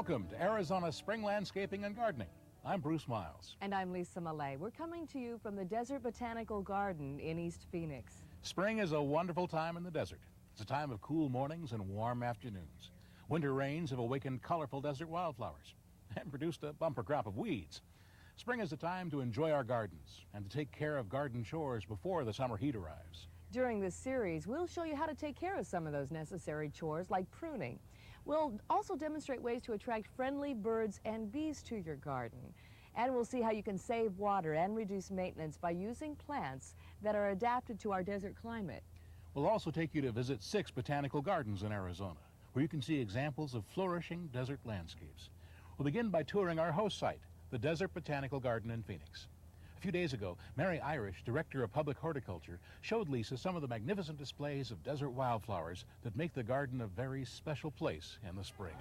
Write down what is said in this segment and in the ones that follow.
Welcome to Arizona Spring Landscaping and Gardening. I'm Bruce Miles. And I'm Lisa Malay. We're coming to you from the Desert Botanical Garden in East Phoenix. Spring is a wonderful time in the desert. It's a time of cool mornings and warm afternoons. Winter rains have awakened colorful desert wildflowers and produced a bumper crop of weeds. Spring is a time to enjoy our gardens and to take care of garden chores before the summer heat arrives. During this series, we'll show you how to take care of some of those necessary chores, like pruning. We'll also demonstrate ways to attract friendly birds and bees to your garden. And we'll see how you can save water and reduce maintenance by using plants that are adapted to our desert climate. We'll also take you to visit 6 botanical gardens in Arizona, where you can see examples of flourishing desert landscapes. We'll begin by touring our host site, the Desert Botanical Garden in Phoenix. A few days ago, Mary Irish, Director of Public Horticulture, showed Lisa some of the magnificent displays of desert wildflowers that make the garden a very special place in the spring.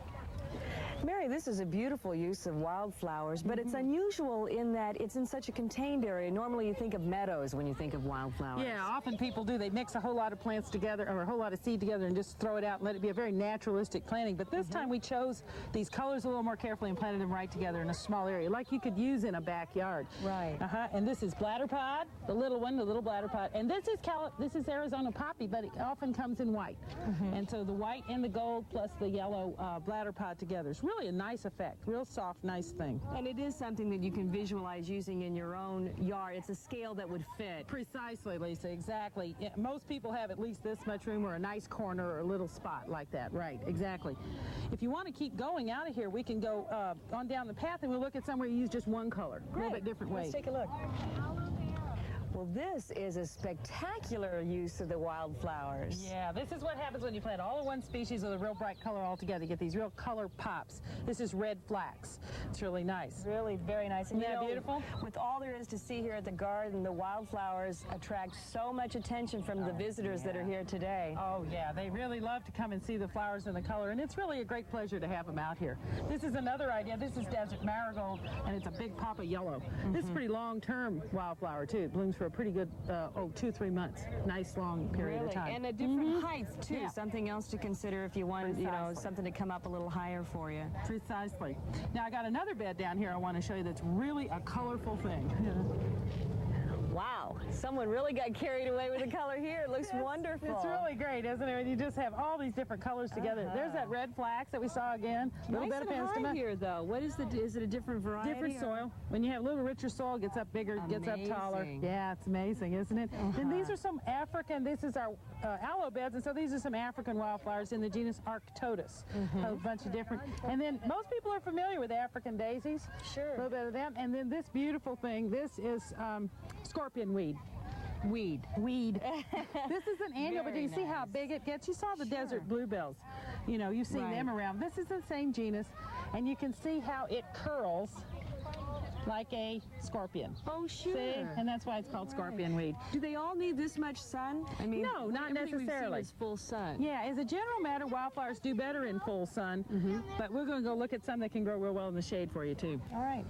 Mary, this is a beautiful use of wildflowers, but it's unusual in that it's in such a contained area. Normally you think of meadows when you think of wildflowers. Yeah, often people do. They mix a whole lot of plants together, or a whole lot of seed together, and just throw it out and let it be a very naturalistic planting. But this time we chose these colors a little more carefully and planted them right together in a small area, like you could use in a backyard. Right. And this is bladder pod, the little one, the little bladder pod. And this is Arizona poppy, but it often comes in white. And so the white and the gold plus the yellow bladder pod together is really a nice effect, real soft, nice thing. And it is something that you can visualize using in your own yard. It's a scale that would fit. Precisely, Lisa, exactly. Yeah, most people have at least this much room or a nice corner or a little spot like that. Right, exactly. If you want to keep going out of here, we can go on down the path and we'll look at somewhere you use just one color. A little bit different way. Let's take a look. Well, this is a spectacular use of the wildflowers. Yeah, this is what happens when you plant all in one species with a real bright color all together. You get these real color pops. This is red flax. It's really nice. Really very nice. And Isn't that beautiful? With all there is to see here at the garden, the wildflowers attract so much attention from the visitors that are here today. Oh, yeah. They really love to come and see the flowers and the color, and it's really a great pleasure to have them out here. This is another idea. This is desert marigold, and it's a big pop of yellow. This is a pretty long-term wildflower, too. It blooms for a pretty good 2-3 months. Nice long period of time. And at different heights too. Yeah. Something else to consider if you want, something to come up a little higher for you. Precisely. Now I got another bed down here I want to show you that's really a colorful thing. Wow, someone really got carried away with the color here. It looks wonderful. It's really great, isn't it? When you just have all these different colors together. There's that red flax that we saw again. A little bit of high here, though. What is is it a different variety? Different soil. When you have a little richer soil, it gets up bigger, gets up taller. Yeah, it's amazing, isn't it? And these are some African, this is our aloe beds, and so these are some African wildflowers in the genus Arctotus. A bunch of different. And then most people are familiar with African daisies. Sure. A little bit of them. And then this beautiful thing, this is scorpion weed. Weed. This is an annual, but you see how big it gets? You saw the desert bluebells. You know, you've seen them around. This is the same genus, and you can see how it curls like a scorpion. Oh, sure. See? And that's why it's called scorpion weed. Do they all need this much sun? I mean, no, not necessarily. We've seen is full sun. Yeah, as a general matter, wildflowers do better in full sun, but we're going to go look at some that can grow real well in the shade for you, too. All right.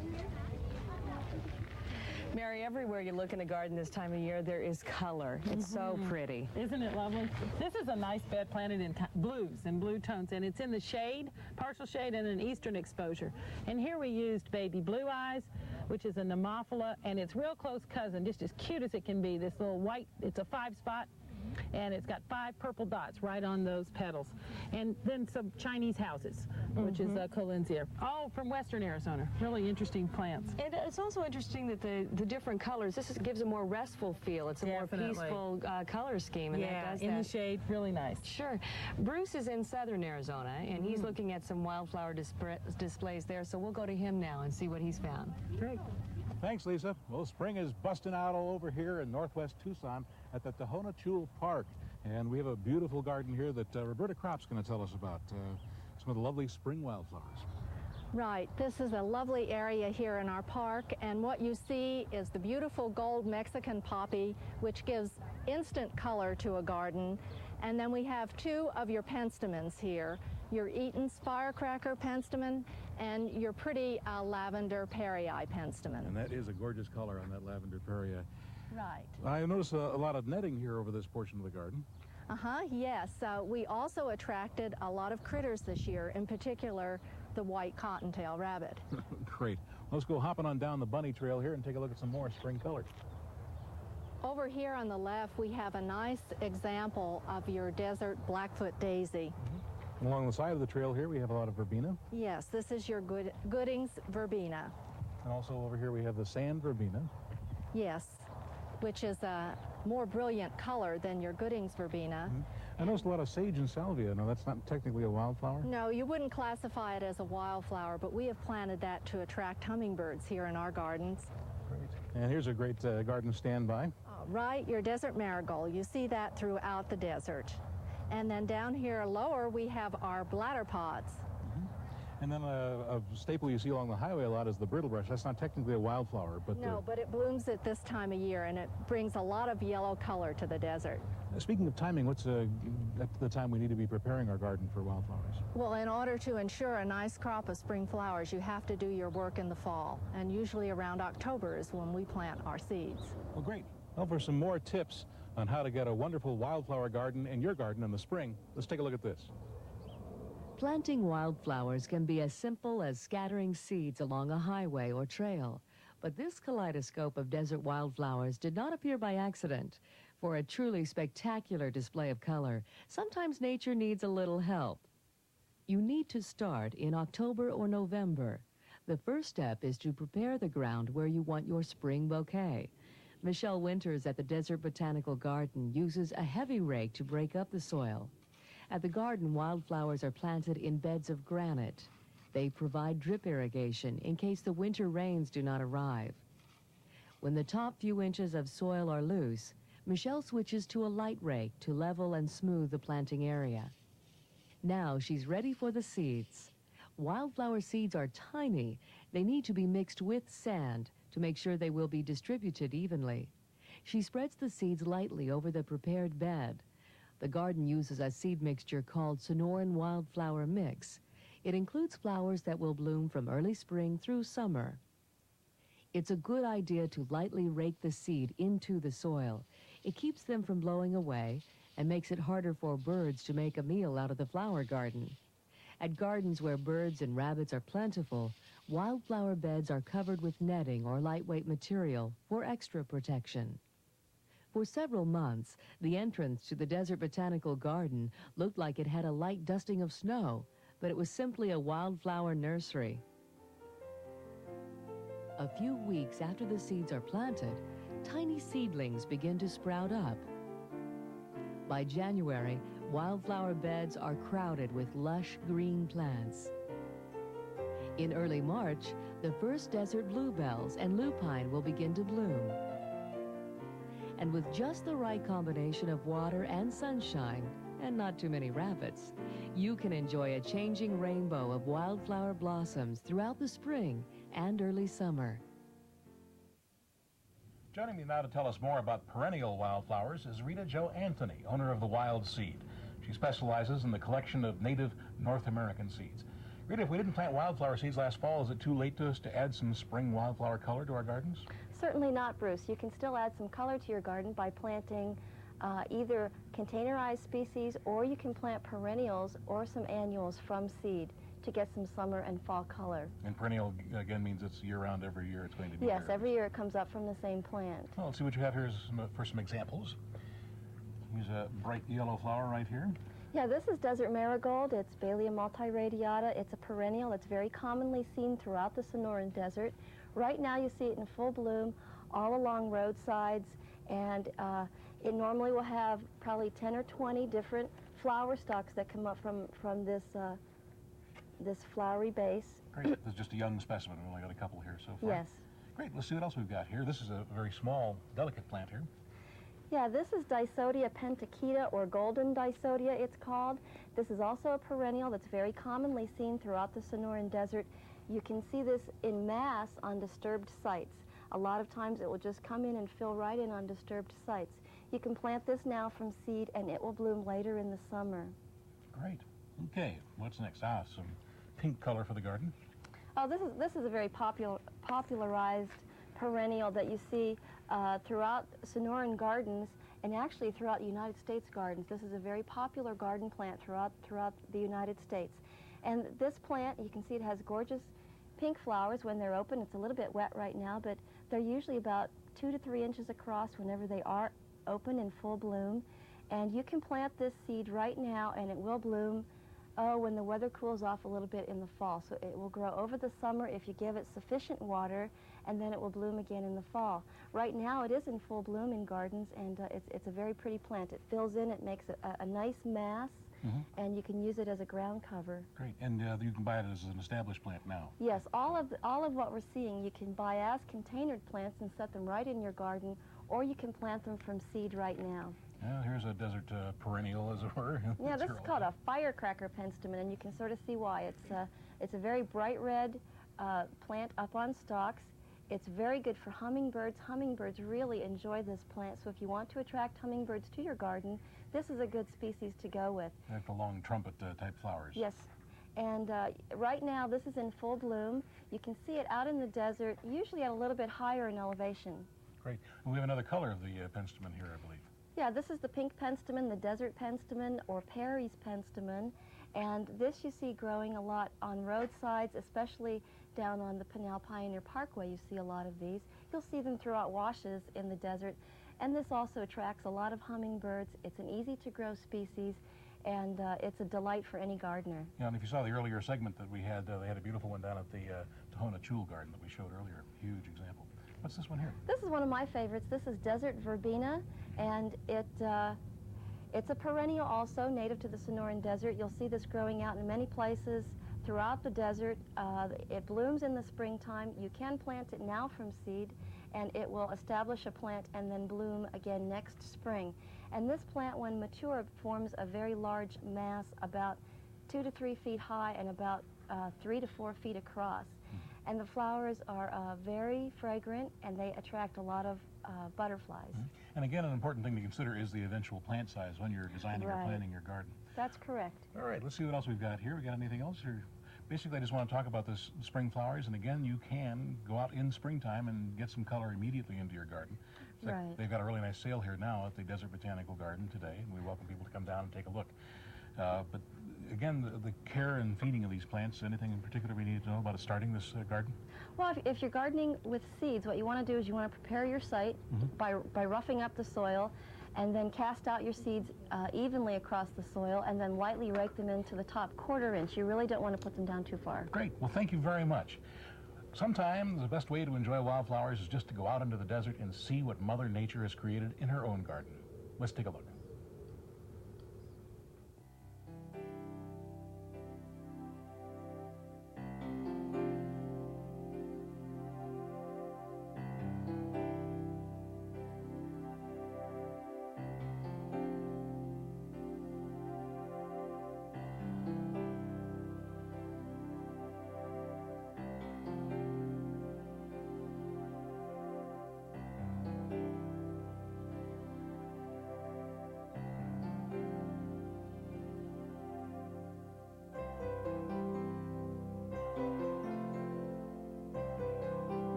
Mary, everywhere you look in a garden this time of year, there is color. It's so pretty. Isn't it lovely? This is a nice bed planted in blues and blue tones, and it's in the shade, partial shade, and an eastern exposure. And here we used baby blue eyes, which is a Nemophila, and it's real close cousin, just as cute as it can be. This little white, it's a 5-spot. And it's got 5 purple dots right on those petals. And then some Chinese houses, which is Collinsia. All from western Arizona. Really interesting plants. And it's also interesting that the different colors, gives a more restful feel. It's a more peaceful color scheme. And that does in the shade, really nice. Sure. Bruce is in southern Arizona, and he's looking at some wildflower displays there, so we'll go to him now and see what he's found. Great. Thanks, Lisa. Well, spring is busting out all over here in northwest Tucson at the Tohono Chul Park. And we have a beautiful garden here that Roberta Kropp's going to tell us about. Some of the lovely spring wildflowers. Right. This is a lovely area here in our park, and what you see is the beautiful gold Mexican poppy, which gives instant color to a garden. And then we have 2 of your penstemons here, your Eaton's firecracker penstemon and your pretty lavender Perryi penstemon. And that is a gorgeous color on that lavender Perryi. Right. I notice a lot of netting here over this portion of the garden. Yes. We also attracted a lot of critters this year, in particular the white cottontail rabbit. Great. Let's go hopping on down the bunny trail here and take a look at some more spring color. Over here on the left, we have a nice example of your desert Blackfoot daisy. Along the side of the trail here, we have a lot of verbena. Yes, this is your Goodings verbena. And also over here, we have the sand verbena. Yes, which is a more brilliant color than your Goodings verbena. I noticed a lot of sage and salvia. Now, that's not technically a wildflower? No, you wouldn't classify it as a wildflower, but we have planted that to attract hummingbirds here in our gardens. Great. And here's a great garden standby. Right, your desert marigold. You see that throughout the desert. And then down here lower, we have our bladder pods. And then a staple you see along the highway a lot is the brittlebrush. That's not technically a wildflower, but... No, but it blooms at this time of year, and it brings a lot of yellow color to the desert. Speaking of timing, what's at the time we need to be preparing our garden for wildflowers? Well, in order to ensure a nice crop of spring flowers, you have to do your work in the fall, and usually around October is when we plant our seeds. Well, great. Well, for some more tips on how to get a wonderful wildflower garden in your garden in the spring, let's take a look at this. Planting wildflowers can be as simple as scattering seeds along a highway or trail. But this kaleidoscope of desert wildflowers did not appear by accident. For a truly spectacular display of color, sometimes nature needs a little help. You need to start in October or November. The first step is to prepare the ground where you want your spring bouquet. Michelle Winters at the Desert Botanical Garden uses a heavy rake to break up the soil. At the garden, wildflowers are planted in beds of granite. They provide drip irrigation in case the winter rains do not arrive. When the top few inches of soil are loose, Michelle switches to a light rake to level and smooth the planting area. Now she's ready for the seeds. Wildflower seeds are tiny. They need to be mixed with sand to make sure they will be distributed evenly. She spreads the seeds lightly over the prepared bed. The garden uses a seed mixture called Sonoran Wildflower Mix. It includes flowers that will bloom from early spring through summer. It's a good idea to lightly rake the seed into the soil. It keeps them from blowing away and makes it harder for birds to make a meal out of the flower garden. At gardens where birds and rabbits are plentiful, wildflower beds are covered with netting or lightweight material for extra protection. For several months, the entrance to the Desert Botanical Garden looked like it had a light dusting of snow, but it was simply a wildflower nursery. A few weeks after the seeds are planted, tiny seedlings begin to sprout up. By January, wildflower beds are crowded with lush green plants. In early March, the first desert bluebells and lupine will begin to bloom. And with just the right combination of water and sunshine, and not too many rabbits, you can enjoy a changing rainbow of wildflower blossoms throughout the spring and early summer. Joining me now to tell us more about perennial wildflowers is Rita Jo Anthony, owner of the Wild Seed. She specializes in the collection of native North American seeds. Rita, if we didn't plant wildflower seeds last fall, is it too late to us to add some spring wildflower color to our gardens? Certainly not, Bruce. You can still add some color to your garden by planting either containerized species, or you can plant perennials or some annuals from seed to get some summer and fall color. And perennial, again, means it's year-round every year it's going to be Yes, there. every year it comes up from the same plant. Well, let's see what you have here for some examples. Here's a bright yellow flower right here. Yeah, this is desert marigold. It's Bailea multiradiata. It's a perennial. It's very commonly seen throughout the Sonoran Desert. Right now you see it in full bloom all along roadsides, and it normally will have probably 10 or 20 different flower stalks that come up from this this flowery base. Great. This is just a young specimen. We've only got a couple here so far. Yes. Great. Let's see what else we've got here. This is a very small, delicate plant here. Yeah, this is Disodia pentaquita, or golden Disodia it's called. This is also a perennial that's very commonly seen throughout the Sonoran Desert. You can see this in mass on disturbed sites. A lot of times it will just come in and fill right in on disturbed sites. You can plant this now from seed and it will bloom later in the summer. Great. Okay, what's next? Some pink color for the garden. Oh, this is a very popularized perennial that you see throughout Sonoran gardens, and actually throughout United States gardens. This is a very popular garden plant throughout the United States. And this plant, you can see it has gorgeous pink flowers when they're open. It's a little bit wet right now, but they're usually about 2 to 3 inches across whenever they are open in full bloom. And you can plant this seed right now and it will bloom, when the weather cools off a little bit in the fall. So it will grow over the summer if you give it sufficient water, and then it will bloom again in the fall. Right now it is in full bloom in gardens, and it's a very pretty plant. It fills in, it makes a nice mass, and you can use it as a ground cover. Great, and you can buy it as an established plant now. Yes, all of what we're seeing you can buy as containered plants and set them right in your garden, or you can plant them from seed right now. Yeah, here's a desert perennial, as it were. Yeah, this is called a firecracker penstemon, and you can sort of see why. It's a very bright red plant up on stalks. It's very good for hummingbirds. Hummingbirds really enjoy this plant, so if you want to attract hummingbirds to your garden, this is a good species to go with. Like the long trumpet type flowers. Yes, and right now this is in full bloom. You can see it out in the desert, usually at a little bit higher in elevation. Great, and we have another color of the penstemon here, I believe. Yeah, this is the pink penstemon, the desert penstemon, or Perry's penstemon, and this you see growing a lot on roadsides, especially down on the Pinal Pioneer Parkway. You see a lot of these. You'll see them throughout washes in the desert, and this also attracts a lot of hummingbirds. It's an easy-to-grow species, and it's a delight for any gardener. Yeah, and if you saw the earlier segment that we had, they had a beautiful one down at the Tohono Chul garden that we showed earlier. Huge example. What's this one here? This is one of my favorites. This is desert verbena, and it's a perennial also, native to the Sonoran Desert. You'll see this growing out in many places throughout the desert. It blooms in the springtime. You can plant it now from seed, and it will establish a plant and then bloom again next spring. And this plant, when mature, forms a very large mass, about 2 to 3 feet high and about 3 to 4 feet across. And the flowers are very fragrant, and they attract a lot of butterflies. And again, an important thing to consider is the eventual plant size when you're designing or planning your garden. That's correct. All right, let's see what else we've got here. We got anything else? Or basically, I just want to talk about this spring flowers. And again, you can go out in springtime and get some color immediately into your garden. Right. They've got a really nice sale here now at the Desert Botanical Garden today, and we welcome people to come down and take a look. But again, the care and feeding of these plants, anything in particular we need to know about starting this garden? Well, if you're gardening with seeds, what you want to do is you want to prepare your site by roughing up the soil, and then cast out your seeds evenly across the soil, and then lightly rake them into the top 1/4 inch. You really don't want to put them down too far. Great. Well, thank you very much. Sometimes the best way to enjoy wildflowers is just to go out into the desert and see what Mother Nature has created in her own garden. Let's take a look.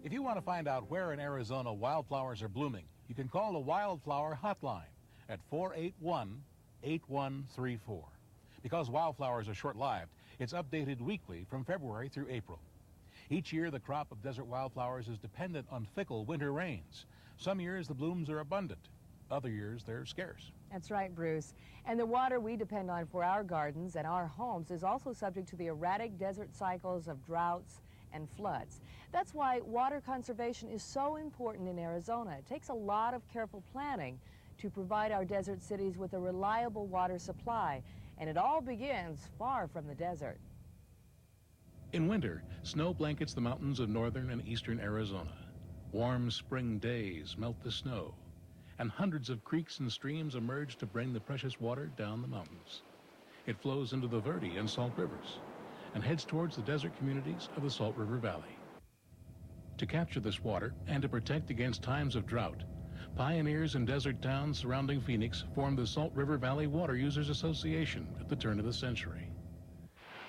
If you want to find out where in Arizona wildflowers are blooming, you can call the Wildflower Hotline at 481-8134. Because wildflowers are short-lived, it's updated weekly from February through April. Each year, the crop of desert wildflowers is dependent on fickle winter rains. Some years, the blooms are abundant. Other years, they're scarce. That's right, Bruce. And the water we depend on for our gardens and our homes is also subject to the erratic desert cycles of droughts and floods. That's why water conservation is so important in Arizona. It takes a lot of careful planning to provide our desert cities with a reliable water supply, and it all begins far from the desert. In winter, snow blankets the mountains of northern and eastern Arizona. Warm spring days melt the snow, and hundreds of creeks and streams emerge to bring the precious water down the mountains. It flows into the Verde and Salt Rivers and heads towards the desert communities of the Salt River Valley. To capture this water and to protect against times of drought, pioneers in desert towns surrounding Phoenix formed the Salt River Valley Water Users Association at the turn of the century.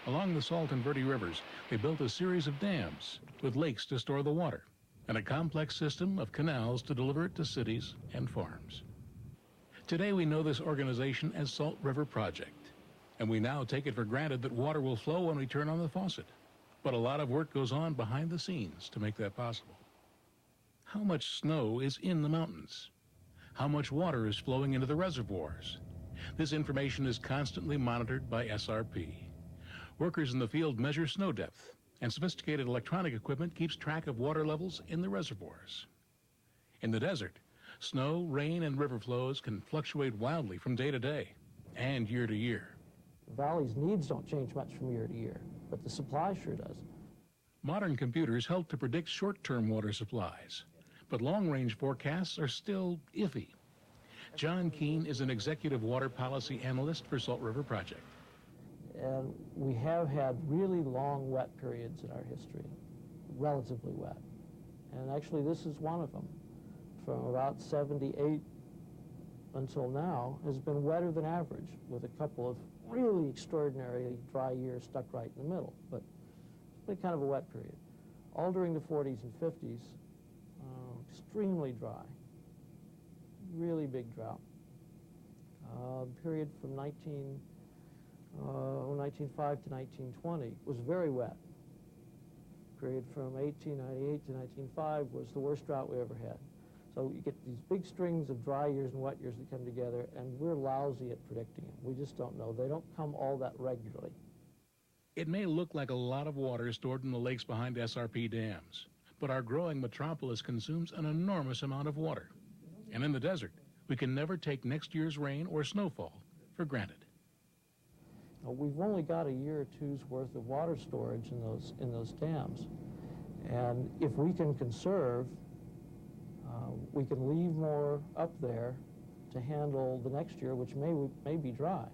Along the Salt and Verde rivers, they built a series of dams with lakes to store the water and a complex system of canals to deliver it to cities and farms. Today we know this organization as Salt River Project, and we now take it for granted that water will flow when we turn on the faucet. But a lot of work goes on behind the scenes to make that possible. How much snow is in the mountains? How much water is flowing into the reservoirs? This information is constantly monitored by SRP. Workers in the field measure snow depth, and sophisticated electronic equipment keeps track of water levels in the reservoirs. In the desert, snow, rain, and river flows can fluctuate wildly from day to day and year to year. The valley's needs don't change much from year to year, but the supply sure does. Modern computers help to predict short-term water supplies, but long-range forecasts are still iffy. John Keene is an executive water policy analyst for Salt River Project. And we have had really long wet periods in our history, relatively wet. And actually this is one of them. From about 78 until now has been wetter than average, with a couple of really extraordinarily dry years stuck right in the middle. But it's been kind of a wet period. All during the 40s and 50s, extremely dry, really big drought. Period from 1905 to 1920 was very wet. Period from 1898 to 1905 was the worst drought we ever had. So you get these big strings of dry years and wet years that come together, and we're lousy at predicting them. We just don't know. They don't come all that regularly. It may look like a lot of water stored in the lakes behind SRP dams, but our growing metropolis consumes an enormous amount of water. And in the desert, we can never take next year's rain or snowfall for granted. We've only got a year or two's worth of water storage in those dams. And if we can conserve, we can leave more up there to handle the next year, which may be dry.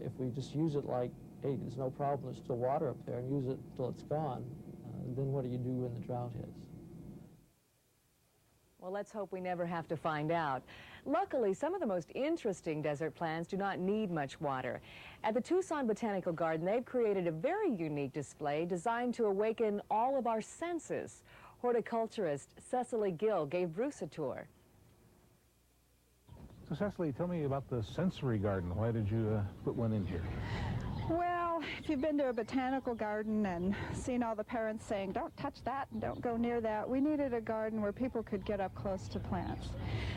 If we just use it like, hey, there's no problem, there's still water up there, and use it till it's gone, then what do you do when the drought hits? Well, let's hope we never have to find out. Luckily, some of the most interesting desert plants do not need much water. At the Tucson Botanical Garden, they've created a very unique display designed to awaken all of our senses. Horticulturist Cecily Gill gave Bruce a tour. So Cecily, tell me about the sensory garden. Why did you put one in here? Well, if you've been to a botanical garden and seen all the parents saying, don't touch that and don't go near that, we needed a garden where people could get up close to plants.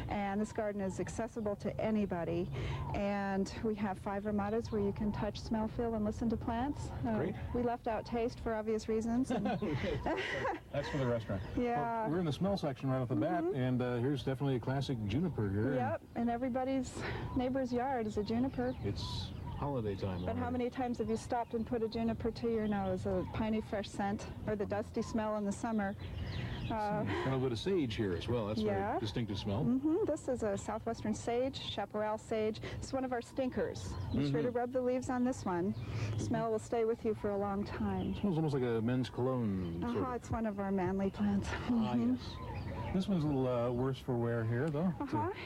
And this garden is accessible to anybody. And we have 5 ramadas where you can touch, smell, feel, and listen to plants. Great. We left out taste for obvious reasons. And That's for the restaurant. yeah. Well, we're in the smell section right off the bat, and here's definitely a classic juniper here. Yep, and everybody's neighbor's yard is a juniper. It's holiday time. But how many times have you stopped and put a juniper to your nose? A piney fresh scent, or the dusty smell in the summer. A little bit of sage here as well. That's a yeah. very distinctive smell. This is a southwestern sage, chaparral sage. It's one of our stinkers. Be sure to rub the leaves on this one. Smell will stay with you for a long time. It smells almost like a men's cologne. Sort of. It's one of our manly plants. Yes. This one's a little worse for wear here, though.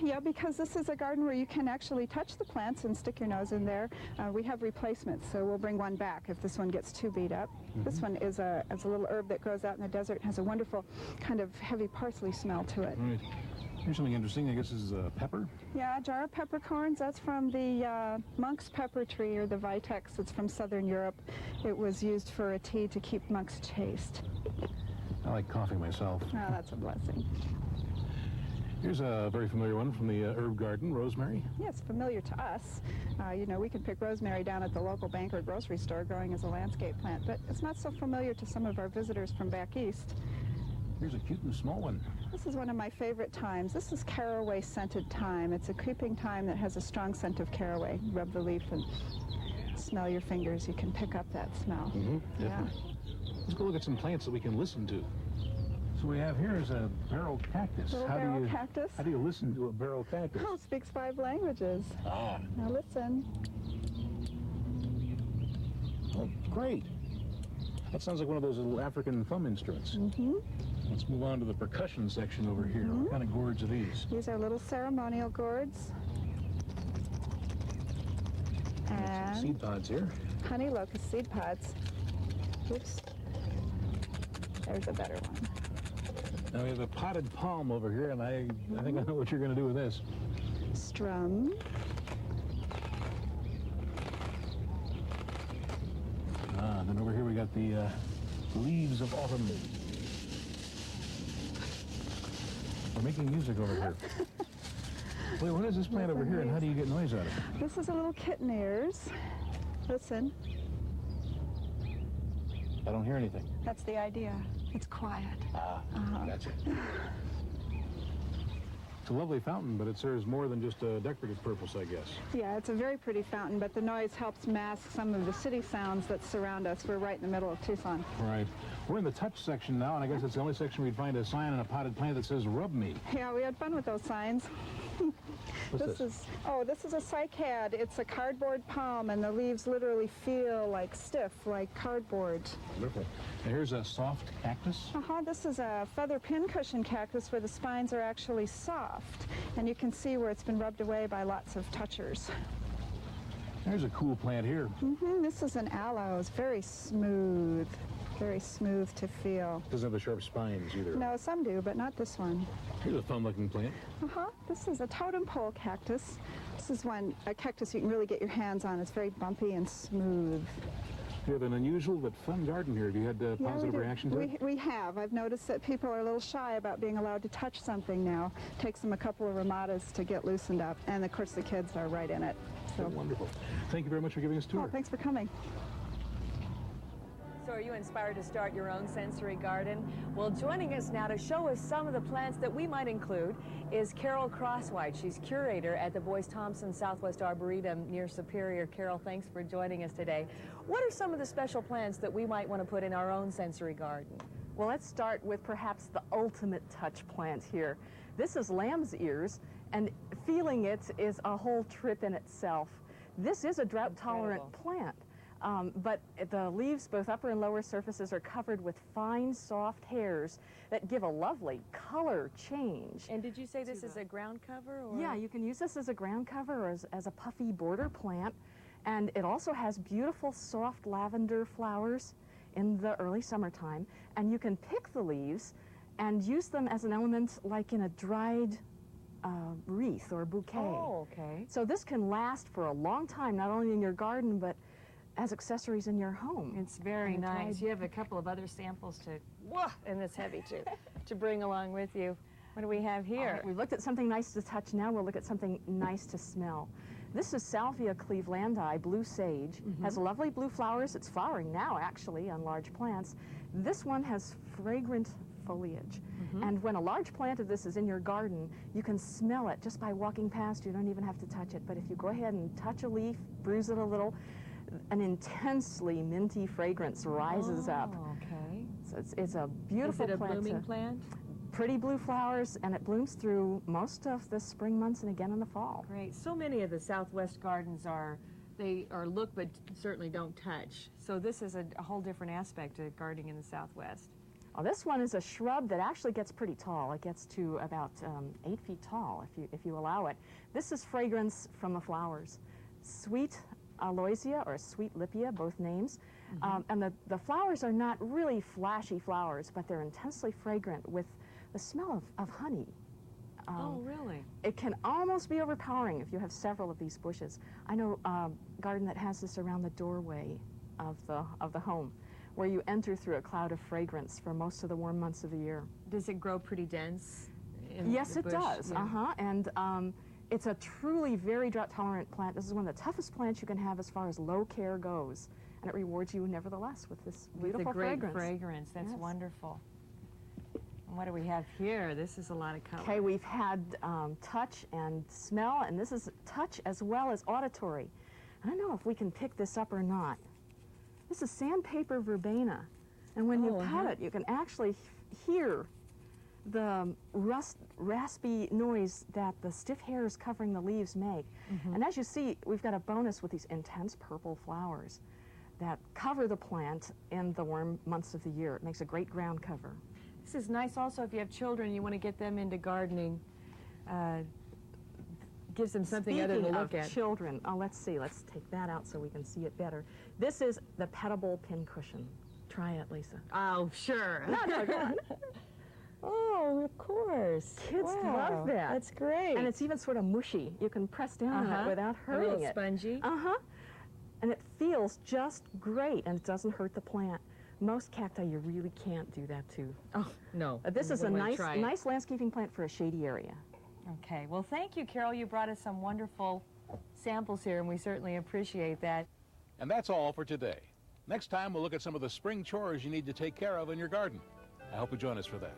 Yeah, because this is a garden where you can actually touch the plants and stick your nose in there. We have replacements, so we'll bring one back if this one gets too beat up. This one is a little herb that grows out in the desert. It has a wonderful kind of heavy parsley smell to it. Right. Here's something interesting. I guess this is a pepper. Yeah, jar of peppercorns. That's from the monk's pepper tree, or the vitex. It's from southern Europe. It was used for a tea to keep monks chaste. I like coffee myself. Oh, that's a blessing. Here's a very familiar one from the herb garden, rosemary. Yes, familiar to us. You know, we can pick rosemary down at the local bank or grocery store growing as a landscape plant, but it's not so familiar to some of our visitors from back east. Here's a cute and small one. This is one of my favorite thymes. This is caraway scented thyme. It's a creeping thyme that has a strong scent of caraway. Rub the leaf and smell your fingers. You can pick up that smell. Yeah. Let's go look at some plants that we can listen to. So we have here is a barrel cactus. Cactus. How do you listen to a barrel cactus? Oh, it speaks 5 languages. Ah. Now listen. Oh, great. That sounds like one of those little African thumb instruments. Let's move on to the percussion section over here. What kind of gourds are these? These are little ceremonial gourds. Some And seed pods here. honey locust seed pods. Oops. There's a better one. Now we have a potted palm over here, and I think I know what you're going to do with this. Strum. And then over here we got the leaves of autumn. We're making music over here. Wait, what is this plant over here, and how do you get noise out of it? This is a little kitten ears. Listen. I don't hear anything. That's the idea. It's quiet. Gotcha. It's a lovely fountain, but it serves more than just a decorative purpose, I guess. Yeah, it's a very pretty fountain, but the noise helps mask some of the city sounds that surround us. We're right in the middle of Tucson. Right. We're in the touch section now, and I guess it's the only section we'd find a sign on a potted plant that says, "Rub me." Yeah, we had fun with those signs. What's this? This is a cycad. It's a cardboard palm, and the leaves literally feel like stiff, like cardboard. Wonderful. And here's a soft cactus. This is a feather pincushion cactus where the spines are actually soft, and you can see where it's been rubbed away by lots of touchers. There's a cool plant here. This is an aloe. It's very smooth to feel. Doesn't have the sharp spines either. No, some do, but not this one. Here's a fun-looking plant. This is a totem pole cactus. This is a cactus you can really get your hands on. It's very bumpy and smooth. You have an unusual but fun garden here. Have you had a positive reaction to it? We have. I've noticed that people are a little shy about being allowed to touch something now. It takes them a couple of ramadas to get loosened up, and of course the kids are right in it. So wonderful. Thank you very much for giving us a tour. Thanks for coming. So are you inspired to start your own sensory garden? Well, joining us now to show us some of the plants that we might include is Carol Crosswhite. She's curator at the Boyce Thompson Southwest Arboretum near Superior. Carol, thanks for joining us today. What are some of the special plants that we might want to put in our own sensory garden? Well, let's start with perhaps the ultimate touch plant here. This is lamb's ears, and feeling it is a whole trip in itself. This is a drought-tolerant plant. But the leaves, both upper and lower surfaces, are covered with fine, soft hairs that give a lovely color change. And did you say this is a ground cover? Or? Yeah, you can use this as a ground cover or as a puffy border plant. And it also has beautiful, soft lavender flowers in the early summertime. And you can pick the leaves and use them as an element like in a dried wreath or bouquet. Oh, okay. So this can last for a long time, not only in your garden, but as accessories in your home. It's very nice. You have a couple of other samples and it's heavy too, to bring along with you. What do we have here? We've looked at something nice to touch. Now we'll look at something nice to smell. This is Salvia clevelandi, blue sage. Has lovely blue flowers. It's flowering now, actually, on large plants. This one has fragrant foliage. And when a large plant of this is in your garden, you can smell it just by walking past. You don't even have to touch it. But if you go ahead and touch a leaf, bruise it a little, an intensely minty fragrance rises up. Okay. So it's a beautiful plant. Is it a blooming plant? Pretty blue flowers, and it blooms through most of the spring months and again in the fall. Great. So many of the Southwest gardens they look but certainly don't touch. So this is a whole different aspect of gardening in the Southwest. Well, this one is a shrub that actually gets pretty tall. It gets to about 8 feet tall if you allow it. This is fragrance from the flowers. Sweet aloysia or sweet lipia, both names. And the flowers are not really flashy flowers, but they're intensely fragrant with the smell of honey. Oh, really? It can almost be overpowering if you have several of these bushes. I know a garden that has this around the doorway of the home, where you enter through a cloud of fragrance for most of the warm months of the year. Does it grow pretty dense? Yes, it does. Yeah. And it's a truly very drought-tolerant plant. This is one of the toughest plants you can have as far as low care goes, and it rewards you nevertheless with this beautiful fragrance. That's yes. wonderful. And what do we have here? This is a lot of color. Okay, we've had touch and smell, and this is touch as well as auditory. I don't know if we can pick this up or not. This is sandpaper verbena, and when you pet it, you can actually hear the raspy noise that the stiff hairs covering the leaves make. And as you see, we've got a bonus with these intense purple flowers that cover the plant in the warm months of the year. It makes a great ground cover. This is nice also if you have children and you want to get them into gardening. gives them something other to look at. Children, oh, let's see. Let's take that out so we can see it better. This is the petable pincushion. Try it, Lisa. Oh, sure. No, go on. Oh, of course. Kids love that. That's great. And it's even sort of mushy. You can press down on it without hurting it. A little spongy. And it feels just great, and it doesn't hurt the plant. Most cacti you really can't do that to. Oh, no. This is a nice landscaping plant for a shady area. Okay, well, thank you, Carol. You brought us some wonderful samples here, and we certainly appreciate that. And that's all for today. Next time, we'll look at some of the spring chores you need to take care of in your garden. I hope you join us for that.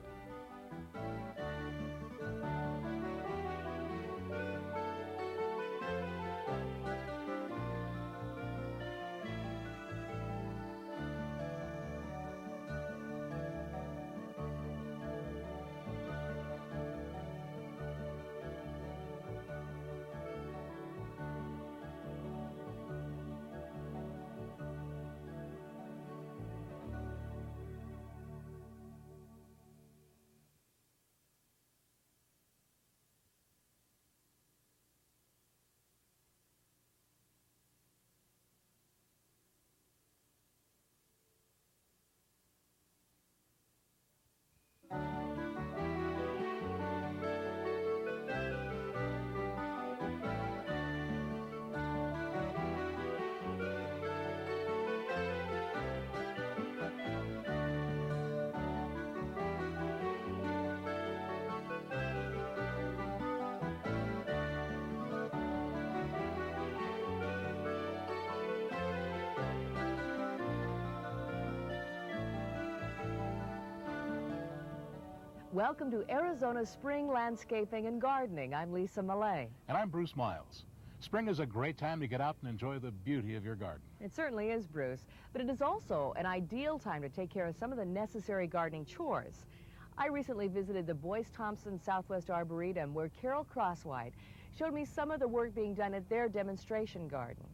Welcome to Arizona Spring Landscaping and Gardening. I'm Lisa Malay. And I'm Bruce Miles. Spring is a great time to get out and enjoy the beauty of your garden. It certainly is, Bruce, but it is also an ideal time to take care of some of the necessary gardening chores. I recently visited the Boyce Thompson Southwest Arboretum, where Carol Crosswhite showed me some of the work being done at their demonstration garden.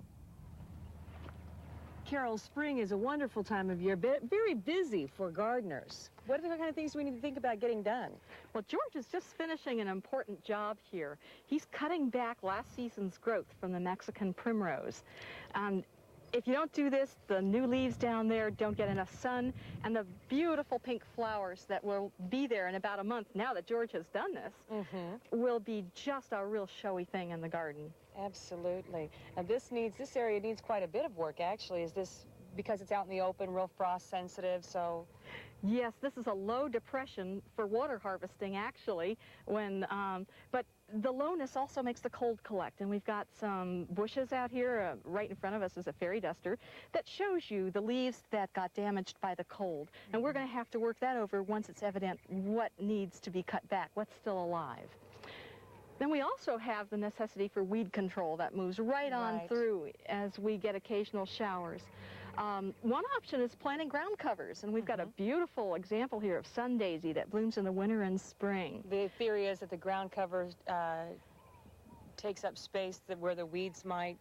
Carol, spring is a wonderful time of year, but very busy for gardeners. What are the kind of things we need to think about getting done? Well, George is just finishing an important job here. He's cutting back last season's growth from the Mexican primrose. If you don't do this, the new leaves down there don't get enough sun, and the beautiful pink flowers that will be there in about a month, now that George has done this, will be just a real showy thing in the garden. Absolutely. Now this area needs quite a bit of work, actually. Is this because it's out in the open, real frost sensitive, so? Yes, this is a low depression for water harvesting, actually, but the lowness also makes the cold collect, and we've got some bushes out here. Right in front of us is a fairy duster that shows you the leaves that got damaged by the cold, and we're going to have to work that over once it's evident what needs to be cut back, what's still alive. Then we also have the necessity for weed control that moves right on through as we get occasional showers. One option is planting ground covers, and we've got a beautiful example here of sun daisy that blooms in the winter and spring. The theory is that the ground cover takes up space where the weeds might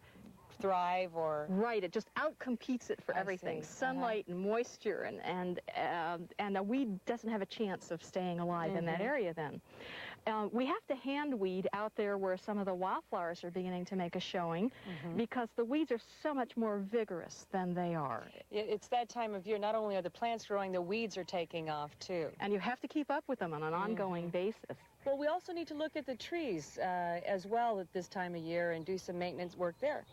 thrive, or... Right, it just outcompetes it for everything. Sunlight and moisture, and the weed doesn't have a chance of staying alive in that area then. We have to hand weed out there where some of the wildflowers are beginning to make a showing, because the weeds are so much more vigorous than they are. It's that time of year. Not only are the plants growing, the weeds are taking off too. And you have to keep up with them on an ongoing basis. Well, we also need to look at the trees as well at this time of year and do some maintenance work there.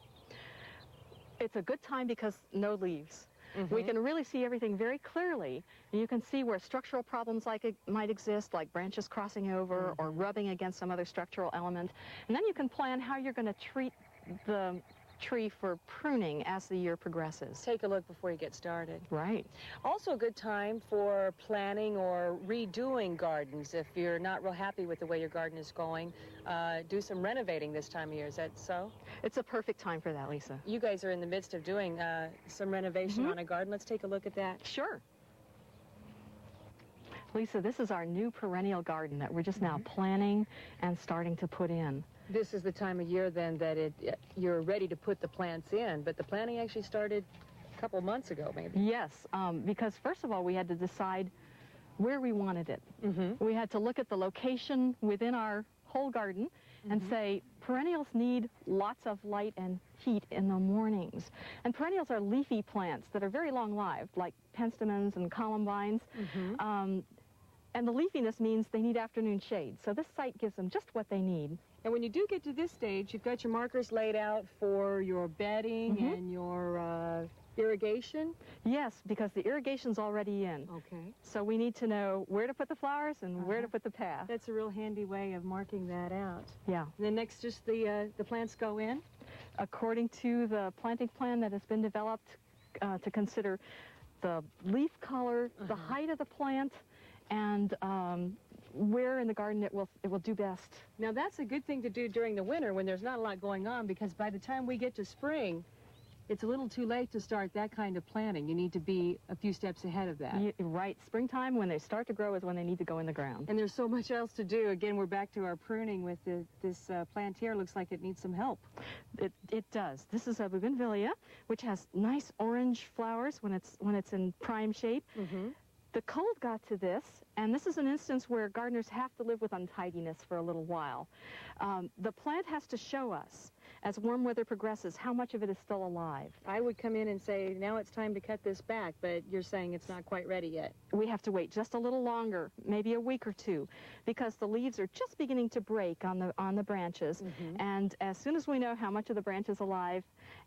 It's a good time because no leaves. We can really see everything very clearly. You can see where structural problems might exist, like branches crossing over or rubbing against some other structural element. And then you can plan how you're going to treat the tree for pruning as the year progresses. Take a look before you get started. Right. Also a good time for planting or redoing gardens. If you're not real happy with the way your garden is going, do some renovating this time of year. Is that so? It's a perfect time for that, Lisa. You guys are in the midst of doing some renovation on a garden. Let's take a look at that. Sure. Lisa, this is our new perennial garden that we're just now planning and starting to put in. This is the time of year then that you're ready to put the plants in, but the planting actually started a couple months ago, maybe. Yes, because first of all, we had to decide where we wanted it. We had to look at the location within our whole garden and say perennials need lots of light and heat in the mornings. And perennials are leafy plants that are very long-lived, like penstemons and columbines. And the leafiness means they need afternoon shade. So this site gives them just what they need. And when you do get to this stage, you've got your markers laid out for your bedding and your irrigation? Yes, because the irrigation's already in. Okay. So we need to know where to put the flowers and where to put the path. That's a real handy way of marking that out. Yeah. And then next, just the plants go in? According to the planting plan that has been developed to consider the leaf color, the height of the plant, and where in the garden it will do best. Now that's a good thing to do during the winter when there's not a lot going on, because by the time we get to spring, it's a little too late to start that kind of planting. You need to be a few steps ahead of that. Right. Springtime, when they start to grow, is when they need to go in the ground. And there's so much else to do. Again, we're back to our pruning with this plant here. Looks like it needs some help. It does. This is a bougainvillea, which has nice orange flowers when it's in prime shape. The cold got to this, and this is an instance where gardeners have to live with untidiness for a little while. The plant has to show us, as warm weather progresses, how much of it is still alive. I would come in and say, now it's time to cut this back, but you're saying it's not quite ready yet. We have to wait just a little longer, maybe a week or two, because the leaves are just beginning to break on the branches. And as soon as we know how much of the branch is alive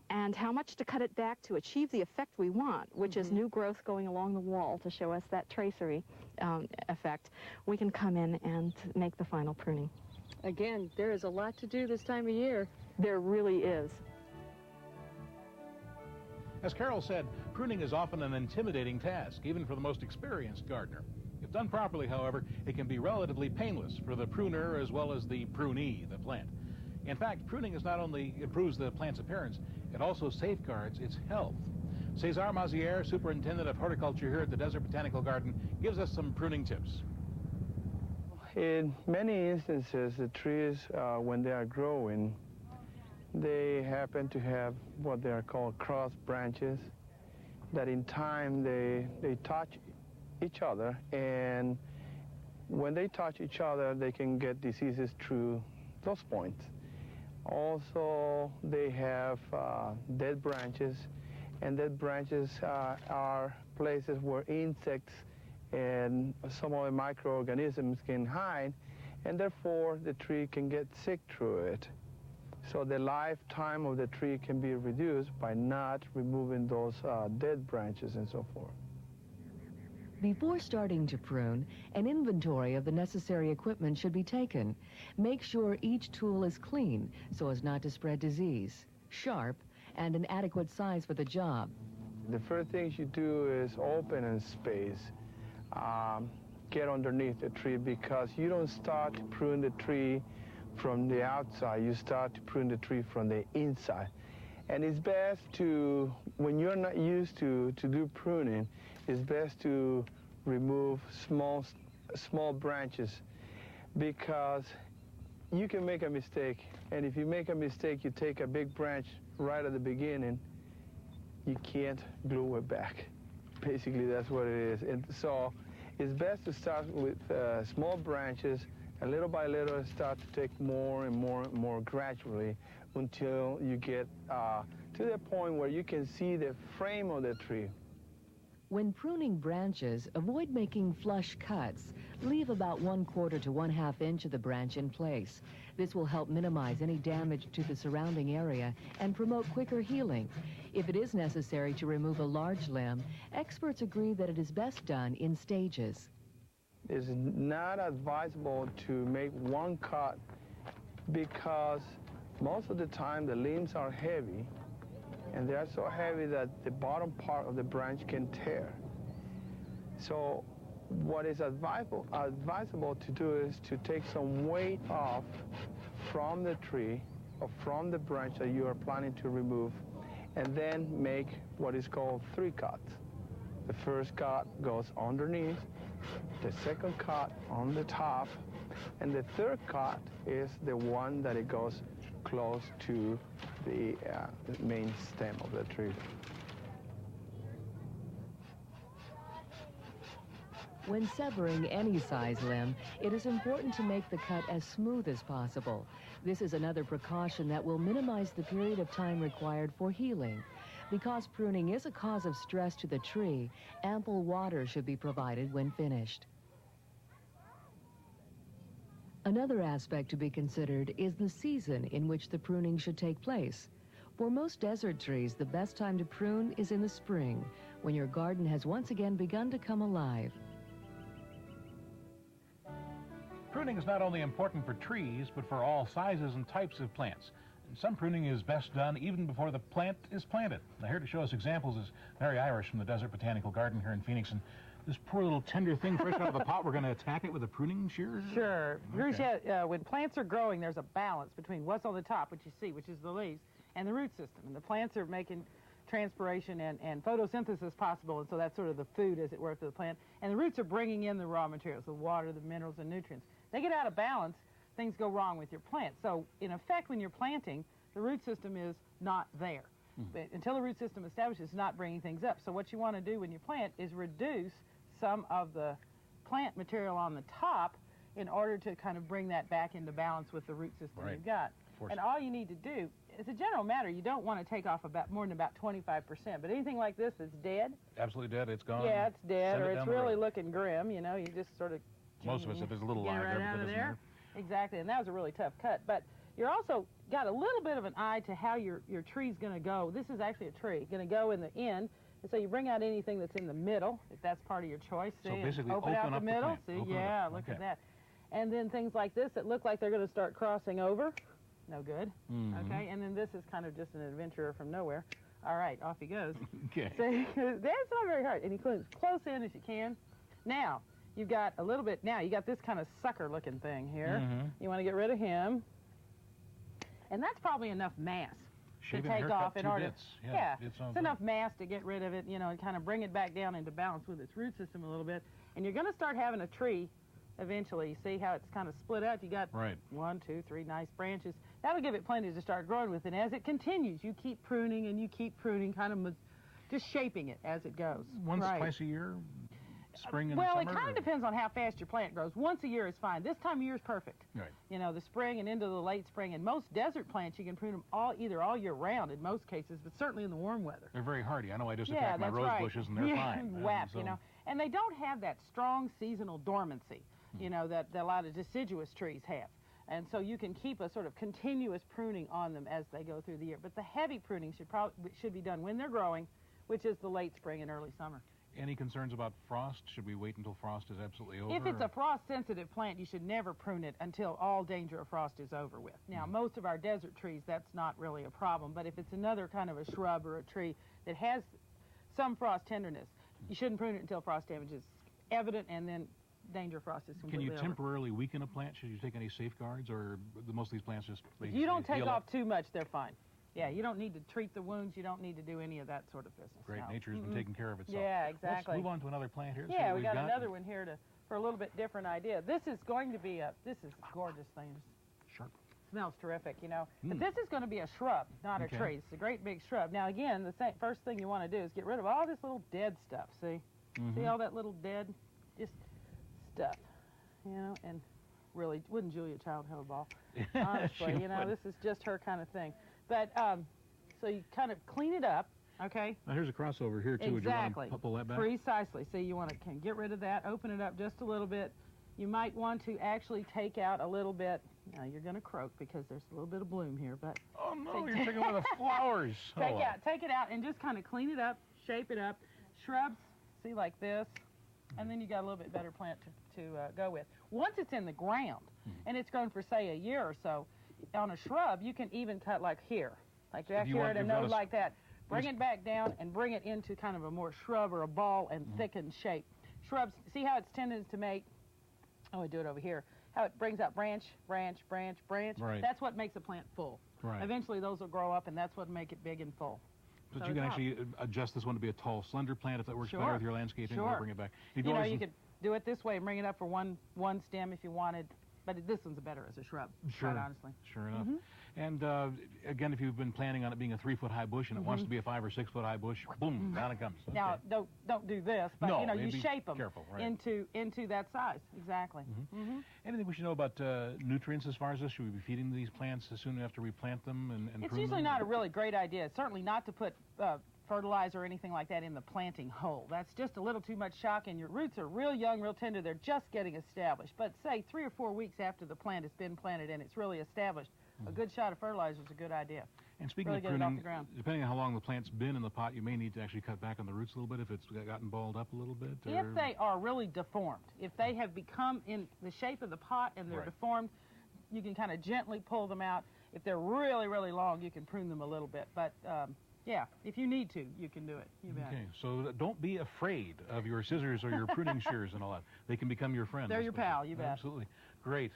and how much to cut it back to achieve the effect we want, which is new growth going along the wall to show us that tracery effect, we can come in and make the final pruning. Again, there is a lot to do this time of year. There really is. As Carol said, pruning is often an intimidating task, even for the most experienced gardener. If done properly, however, it can be relatively painless for the pruner as well as the prunee, the plant. In fact, pruning is not only improves the plant's appearance, it also safeguards its health. Cesar Maziere, Superintendent of Horticulture here at the Desert Botanical Garden, gives us some pruning tips. In many instances, the trees, when they are growing, they happen to have what they are called cross branches, that in time they touch each other, and when they touch each other, they can get diseases through those points. Also, they have dead branches, and dead branches are places where insects and some of the microorganisms can hide, and therefore the tree can get sick through it. So the lifetime of the tree can be reduced by not removing those dead branches and so forth. Before starting to prune, an inventory of the necessary equipment should be taken. Make sure each tool is clean so as not to spread disease, sharp, and an adequate size for the job. The first thing you do is open and space. Get underneath the tree, because you don't start to prune the tree from the outside, you start to prune the tree from the inside. And it's best to, when you're not used to do pruning, it's best to remove small branches, because you can make a mistake. And if you make a mistake, you take a big branch right at the beginning, you can't glue it back. Basically, that's what it is. And so it's best to start with small branches, and little by little start to take more and more and more gradually until you get to the point where you can see the frame of the tree. When pruning branches, avoid making flush cuts. Leave about 1/4 to 1/2 inch of the branch in place. This will help minimize any damage to the surrounding area and promote quicker healing. If it is necessary to remove a large limb, experts agree that it is best done in stages. It's not advisable to make one cut, because most of the time the limbs are heavy, and they are so heavy that the bottom part of the branch can tear. So what is advisable to do is to take some weight off from the tree or from the branch that you are planning to remove, and then make what is called 3 cuts. The first cut goes underneath, the second cut on the top, and the third cut is the one that it goes close to the main stem of the tree. When severing any size limb, it is important to make the cut as smooth as possible. This is another precaution that will minimize the period of time required for healing. Because pruning is a cause of stress to the tree, ample water should be provided when finished. Another aspect to be considered is the season in which the pruning should take place. For most desert trees, the best time to prune is in the spring, when your garden has once again begun to come alive. Pruning is not only important for trees, but for all sizes and types of plants. And some pruning is best done even before the plant is planted. Now, here to show us examples is Mary Irish from the Desert Botanical Garden here in Phoenix. And this poor little tender thing fresh out of the pot, we're going to attack it with a pruning shears? Sure. Okay. When plants are growing, there's a balance between what's on the top, which you see, which is the leaves, and the root system. And the plants are making transpiration and photosynthesis possible, and so that's sort of the food, as it were, for the plant. And the roots are bringing in the raw materials, the water, the minerals, and nutrients. They get out of balance, things go wrong with your plant. So, in effect, when you're planting, the root system is not there. But until the root system establishes, it's not bringing things up. So what you want to do when you plant is reduce some of the plant material on the top in order to kind of bring that back into balance with the root system you've got. And all you need to do, as a general matter, you don't want to take off more than about 25%. But anything like this that's dead. Absolutely dead, it's gone. Yeah, it's dead, or it's really looking grim, you know, you just sort of... Most of us, if there's a little live right there, out but of it there. Exactly, and that was a really tough cut. But you're also got a little bit of an eye to how your tree's going to go. This is actually a tree, going to go in the end. And so you bring out anything that's in the middle, if that's part of your choice. See, so basically open out the up middle. The See, yeah, look at that. And then things like this that look like they're going to start crossing over. No good. Okay, and then this is kind of just an adventurer from nowhere. All right, off he goes. Okay. See, that's not very hard. And he comes close in as you can. Now, you've got a little bit, now you got this kind of sucker-looking thing here. You want to get rid of him. And that's probably enough mass to take off in order. Yeah, it's enough mass to get rid of it, you know, and kind of bring it back down into balance with its root system a little bit. And you're going to start having a tree eventually. You see how it's kind of split out? You got 1, 2, 3 nice branches. That'll give it plenty to start growing with. And as it continues, you keep pruning and you keep pruning, kind of just shaping it as it goes. Once, twice a year? Spring and well, summer, it kind of depends on how fast your plant grows. Once a year is fine. This time of year is perfect. Right. You know, the spring and into the late spring. And most desert plants, you can prune them either all year round in most cases, but certainly in the warm weather. They're very hardy. I know I just attacked my rose bushes and they're fine. Whap, you know. And they don't have that strong seasonal dormancy, you know, that a lot of deciduous trees have. And so you can keep a sort of continuous pruning on them as they go through the year. But the heavy pruning should be done when they're growing, which is the late spring and early summer. Any concerns about frost? Should we wait until frost is absolutely over? If it's a frost-sensitive plant, you should never prune it until all danger of frost is over with. Now, most of our desert trees, that's not really a problem. But if it's another kind of a shrub or a tree that has some frost tenderness, you shouldn't prune it until frost damage is evident, and then danger of frost is completely over. Can you temporarily weaken a plant? Should you take any safeguards, or most of these plants just... If you don't take off too much, they're fine. Yeah, you don't need to treat the wounds. You don't need to do any of that sort of business. Great, nature's been taking care of itself. Yeah, exactly. Let's move on to another plant here. Yeah, we got another one here for a little bit different idea. This is going to be this is a gorgeous thing. Sharp. Smells terrific, you know. But this is going to be a shrub, not a tree. It's a great big shrub. Now, again, the first thing you want to do is get rid of all this little dead stuff, see? See all that little dead, just stuff, you know, and really, wouldn't Julia Child have a ball? Honestly, you know, this is just her kind of thing. But, so you kind of clean it up, okay? Now here's a crossover here, too. Exactly. Would you want to pull that back? Precisely. So you want to get rid of that, open it up just a little bit. You might want to actually take out a little bit. Now, you're going to croak because there's a little bit of bloom here, but... Oh, no, you're taking one of the flowers. Take it out and just kind of clean it up, shape it up. Shrubs, see, like this, and then you got a little bit better plant to go with. Once it's in the ground, and it's grown for, say, a year or so, on a shrub, you can even cut like here. Like back here at a node like that. Bring it back down and bring it into kind of a more shrub or a ball and thickened shape. Shrubs, see how it's tended to make, I do it over here, how it brings out branch, branch, branch, branch. Right. That's what makes a plant full. Right. Eventually those will grow up, and that's what make it big and full. But you can actually adjust this one to be a tall, slender plant if that works better with your landscaping. Or bring it back. You know, you could do it this way and bring it up for one stem if you wanted. but this one's better as a shrub, Sure. quite honestly. Sure enough. And again, if you've been planning on it being a 3-foot-high bush and it wants to be a 5 or 6-foot-high bush, boom, down it comes. Okay. Now, don't do this, but No, you know, you be shape them careful, right. into that size. Exactly. Anything we should know about nutrients as far as this? Should we be feeding these plants as soon after we plant them and It's prune usually them? not a really great idea. Certainly not to put fertilizer or anything like that in the planting hole. That's just a little too much shock, and your roots are real young, real tender. They're just getting established. But say 3 or 4 weeks after the plant has been planted and it's really established, a good shot of fertilizer is a good idea. And speaking Really of get it off pruning, the ground. depending on how long the plant's been in the pot, you may need to actually cut back on the roots a little bit if it's gotten balled up a little bit. If they are really deformed, if they have become in the shape of the pot and they're deformed, you can kind of gently pull them out. If they're really, really long, you can prune them a little bit. But yeah, if you need to, you can do it. You bet. Okay, so don't be afraid of your scissors or your pruning shears and all that. They can become your friend. They're your pal, you bet. Absolutely. Great.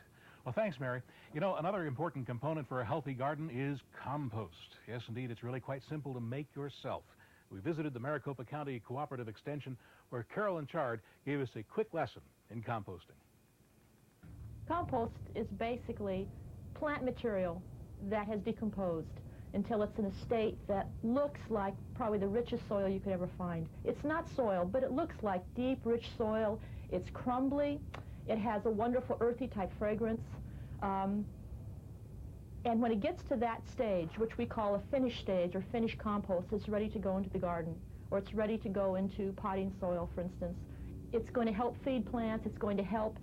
Well, thanks, Mary. You know, another important component for a healthy garden is compost. Yes, indeed, it's really quite simple to make yourself. We visited the Maricopa County Cooperative Extension, where Carolyn Chard gave us a quick lesson in composting. Compost is basically plant material that has decomposed until it's in a state that looks like probably the richest soil you could ever find. It's not soil, but it looks like deep, rich soil. It's crumbly. It has a wonderful earthy type fragrance. And when it gets to that stage, which we call a finished stage or finished compost, it's ready to go into the garden, or it's ready to go into potting soil, for instance. It's going to help feed plants. It's going to help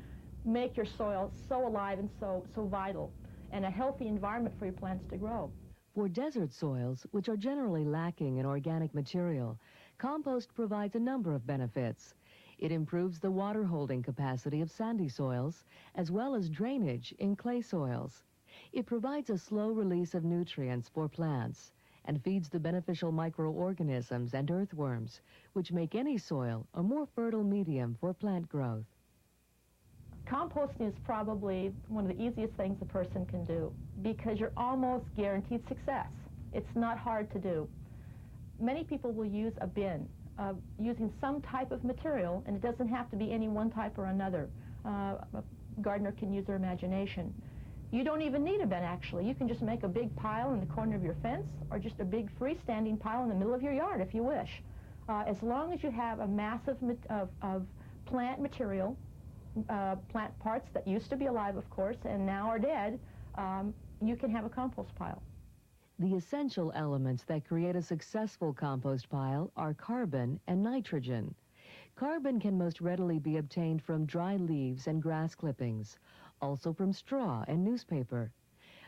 make your soil so alive and so vital, and a healthy environment for your plants to grow. For desert soils, which are generally lacking in organic material, compost provides a number of benefits. It improves the water-holding capacity of sandy soils, as well as drainage in clay soils. It provides a slow release of nutrients for plants and feeds the beneficial microorganisms and earthworms, which make any soil a more fertile medium for plant growth. Composting is probably one of the easiest things a person can do because you're almost guaranteed success. It's not hard to do. Many people will use a bin using some type of material, and it doesn't have to be any one type or another. A gardener can use their imagination. You don't even need a bin, actually. You can just make a big pile in the corner of your fence or just a big freestanding pile in the middle of your yard if you wish. As long as you have a mass of plant material, plant parts that used to be alive, of course, and now are dead, you can have a compost pile. The essential elements that create a successful compost pile are carbon and nitrogen. Carbon can most readily be obtained from dry leaves and grass clippings, also from straw and newspaper.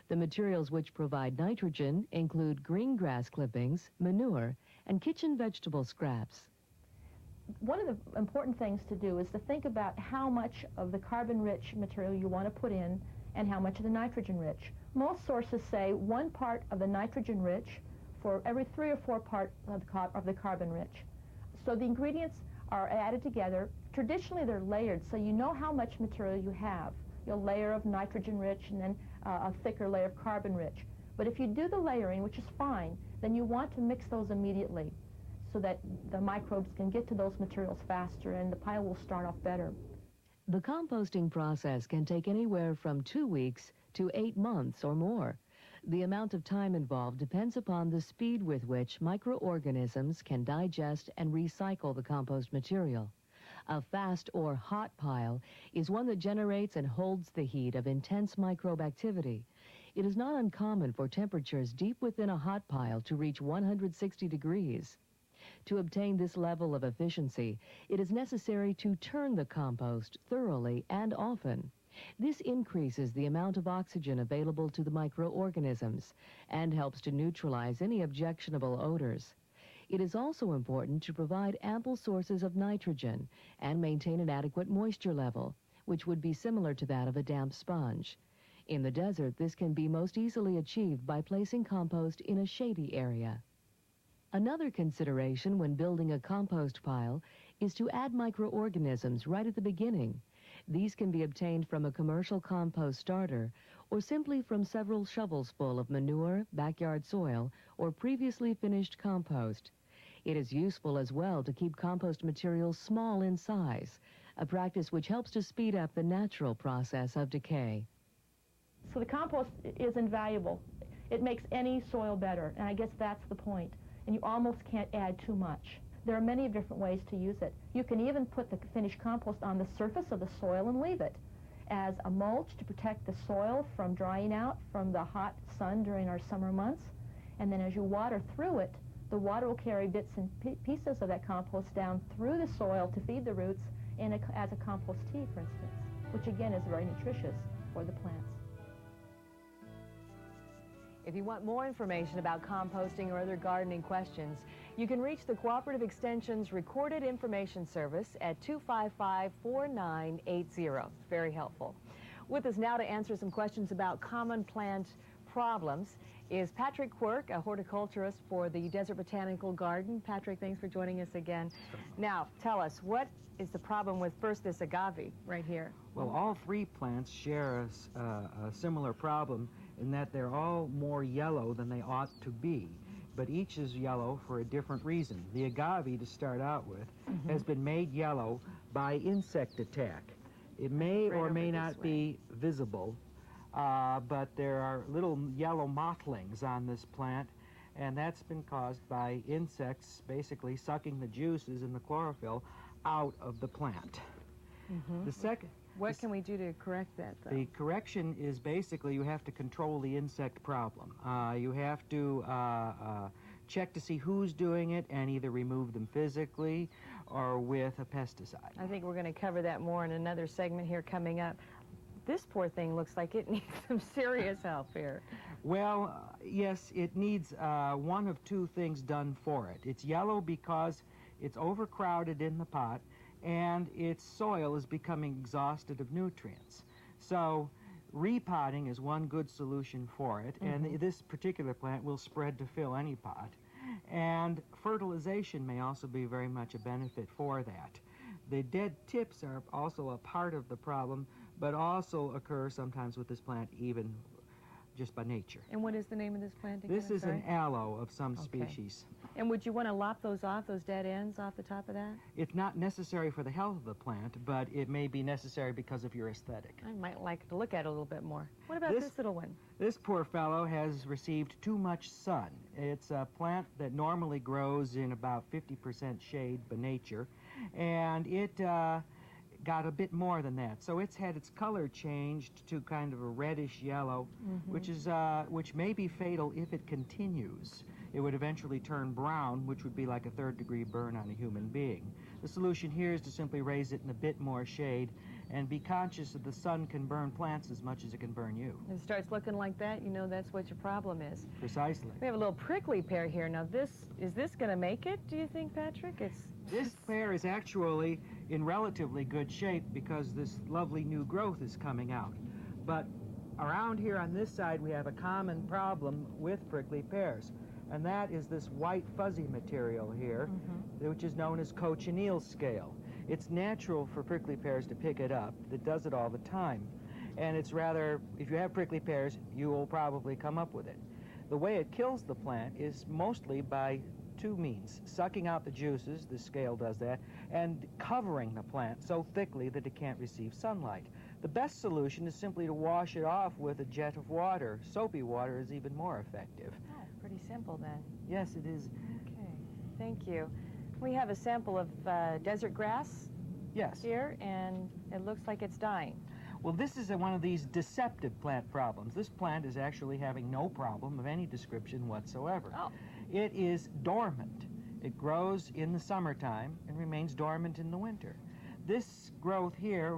The materials which provide nitrogen include green grass clippings, manure, and kitchen vegetable scraps. One of the important things to do is to think about how much of the carbon-rich material you want to put in and how much of the nitrogen-rich. Most sources say 1 part of the nitrogen-rich for every 3 or 4 parts of the carbon-rich. So the ingredients are added together. Traditionally, they're layered, so you know how much material you have. You'll layer of nitrogen-rich and then a thicker layer of carbon-rich. But if you do the layering, which is fine, then you want to mix those immediately so that the microbes can get to those materials faster and the pile will start off better. The composting process can take anywhere from 2 weeks to 8 months or more. The amount of time involved depends upon the speed with which microorganisms can digest and recycle the compost material. A fast or hot pile is one that generates and holds the heat of intense microbe activity. It is not uncommon for temperatures deep within a hot pile to reach 160 degrees. To obtain this level of efficiency, it is necessary to turn the compost thoroughly and often. This increases the amount of oxygen available to the microorganisms and helps to neutralize any objectionable odors. It is also important to provide ample sources of nitrogen and maintain an adequate moisture level, which would be similar to that of a damp sponge. In the desert, this can be most easily achieved by placing compost in a shady area. Another consideration when building a compost pile is to add microorganisms right at the beginning. These can be obtained from a commercial compost starter or simply from several shovels full of manure, backyard soil, or previously finished compost. It is useful as well to keep compost materials small in size. a practice which helps to speed up the natural process of decay. So the compost is invaluable. It makes any soil better, and I guess that's the point. And you almost can't add too much. There are many different ways to use it. You can even put the finished compost on the surface of the soil and leave it as a mulch to protect the soil from drying out from the hot sun during our summer months. And then as you water through it, the water will carry bits and pieces of that compost down through the soil to feed the roots as a compost tea, for instance, which again is very nutritious for the plants. If you want more information about composting or other gardening questions, you can reach the Cooperative Extension's Recorded Information Service at 255-4980. Very helpful. With us now to answer some questions about common plant problems is Patrick Quirk, a horticulturist for the Desert Botanical Garden. Patrick, thanks for joining us again. Now, tell us, what is the problem with first this agave right here? Well, all three plants share a similar problem in that they're all more yellow than they ought to be, but each is yellow for a different reason. The agave, to start out with, has been made yellow by insect attack. It may or may not be visible, but there are little yellow mottlings on this plant, and that's been caused by insects basically sucking the juices and the chlorophyll out of the plant. What can we do to correct that, though? The correction is basically you have to control the insect problem. You have to check to see who's doing it and either remove them physically or with a pesticide. I think we're going to cover that more in another segment here coming up. This poor thing looks like it needs some serious help here. Well, yes, it needs one of two things done for it. It's yellow because it's overcrowded in the pot, and its soil is becoming exhausted of nutrients. So repotting is one good solution for it, and this particular plant will spread to fill any pot. And fertilization may also be very much a benefit for that. The dead tips are also a part of the problem, but also occur sometimes with this plant even just by nature. And what is the name of this plant again? This is an aloe of some species. And would you want to lop those off, those dead ends off the top of that? It's not necessary for the health of the plant, but it may be necessary because of your aesthetic. I might like to look at it a little bit more. What about this little one? This poor fellow has received too much sun. It's a plant that normally grows in about 50% shade by nature, and it got a bit more than that. So it's had its color changed to kind of a reddish yellow, which may be fatal if it continues. It would eventually turn brown, which would be like a third-degree burn on a human being. The solution here is to simply raise it in a bit more shade and be conscious that the sun can burn plants as much as it can burn you. If it starts looking like that, you know that's what your problem is. Precisely. We have a little prickly pear here. Now is this going to make it, do you think, Patrick? This pear is actually in relatively good shape because this lovely new growth is coming out. But around here on this side we have a common problem with prickly pears, and that is this white fuzzy material here, which is known as cochineal scale. It's natural for prickly pears to pick it up. It does it all the time. And it's rather, if you have prickly pears, you will probably come up with it. The way it kills the plant is mostly by two means: sucking out the juices, the scale does that, and covering the plant so thickly that it can't receive sunlight. The best solution is simply to wash it off with a jet of water. Soapy water is even more effective. Oh, pretty simple then. Yes, it is. Okay, thank you. We have a sample of desert grass here, and it looks like it's dying. Well, this is one of these deceptive plant problems. This plant is actually having no problem of any description whatsoever. Oh. It is dormant. It grows in the summertime and remains dormant in the winter. This growth here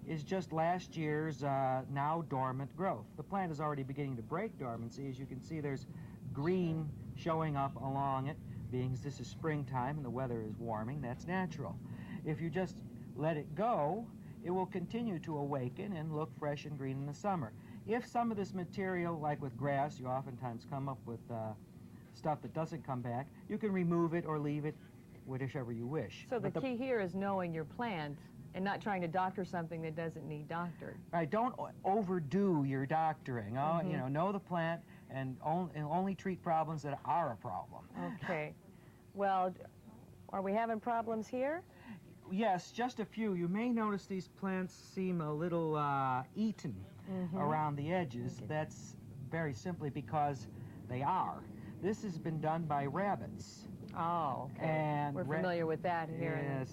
is just last year's now dormant growth. The plant is already beginning to break dormancy. As you can see, there's green showing up along it. Being this is springtime and the weather is warming, that's natural. If you just let it go, it will continue to awaken and look fresh and green in the summer. If some of this material, like with grass, you oftentimes come up with stuff that doesn't come back, you can remove it or leave it, whichever you wish. So the key here is knowing your plant and not trying to doctor something that doesn't need doctored. Right, don't overdo your doctoring. You know the plant and only treat problems that are a problem. Okay. Well, are we having problems here? Yes, just a few. You may notice these plants seem a little eaten around the edges. Okay. That's very simply because they are. This has been done by rabbits. Oh, okay. And we're familiar with that here. Yes.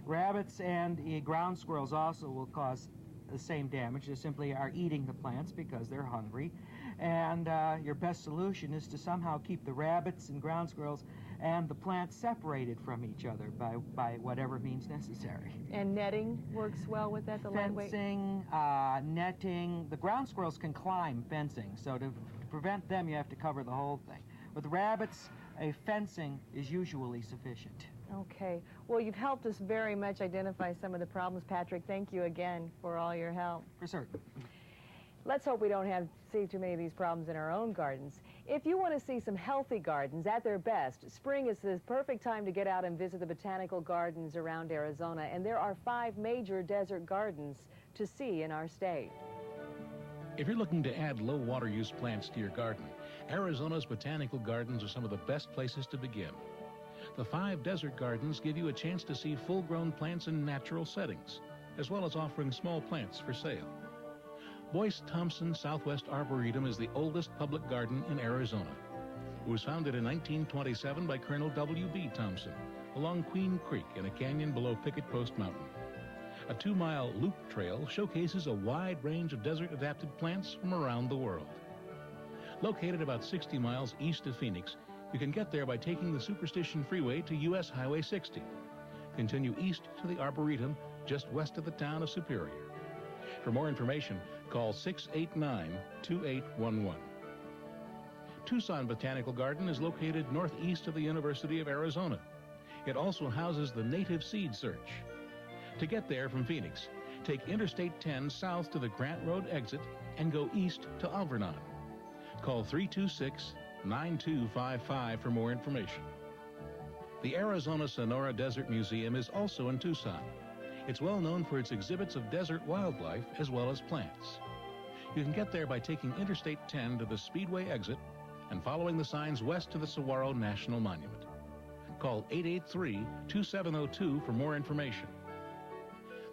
Rabbits and ground squirrels also will cause the same damage. They simply are eating the plants because they're hungry. And your best solution is to somehow keep the rabbits and ground squirrels and the plants separated from each other by whatever means necessary. And netting works well with that, the lightweight? Fencing, netting. The ground squirrels can climb fencing, so to prevent them, you have to cover the whole thing. With rabbits, a fencing is usually sufficient. Okay. Well, you've helped us very much identify some of the problems, Patrick. Thank you again for all your help. For certain. Let's hope we don't see too many of these problems in our own gardens. If you want to see some healthy gardens at their best, spring is the perfect time to get out and visit the botanical gardens around Arizona. And there are 5 major desert gardens to see in our state. If you're looking to add low water use plants to your garden, Arizona's botanical gardens are some of the best places to begin. The 5 desert gardens give you a chance to see full-grown plants in natural settings, as well as offering small plants for sale. Boyce Thompson Southwest Arboretum is the oldest public garden in Arizona. It was founded in 1927 by Colonel W.B. Thompson along Queen Creek in a canyon below Picket Post Mountain. A 2-mile loop trail showcases a wide range of desert-adapted plants from around the world. Located about 60 miles east of Phoenix, you can get there by taking the Superstition Freeway to U.S. Highway 60. Continue east to the Arboretum just west of the town of Superior. For more information, call 689-2811. Tucson Botanical Garden is located northeast of the University of Arizona. It also houses the Native Seed Search. To get there from Phoenix, take Interstate 10 south to the Grant Road exit and go east to Alvernon. Call 326-9255 for more information. The Arizona Sonora Desert Museum is also in Tucson. It's well known for its exhibits of desert wildlife as well as plants. You can get there by taking Interstate 10 to the Speedway exit and following the signs west to the Saguaro National Monument. Call 883-2702 for more information.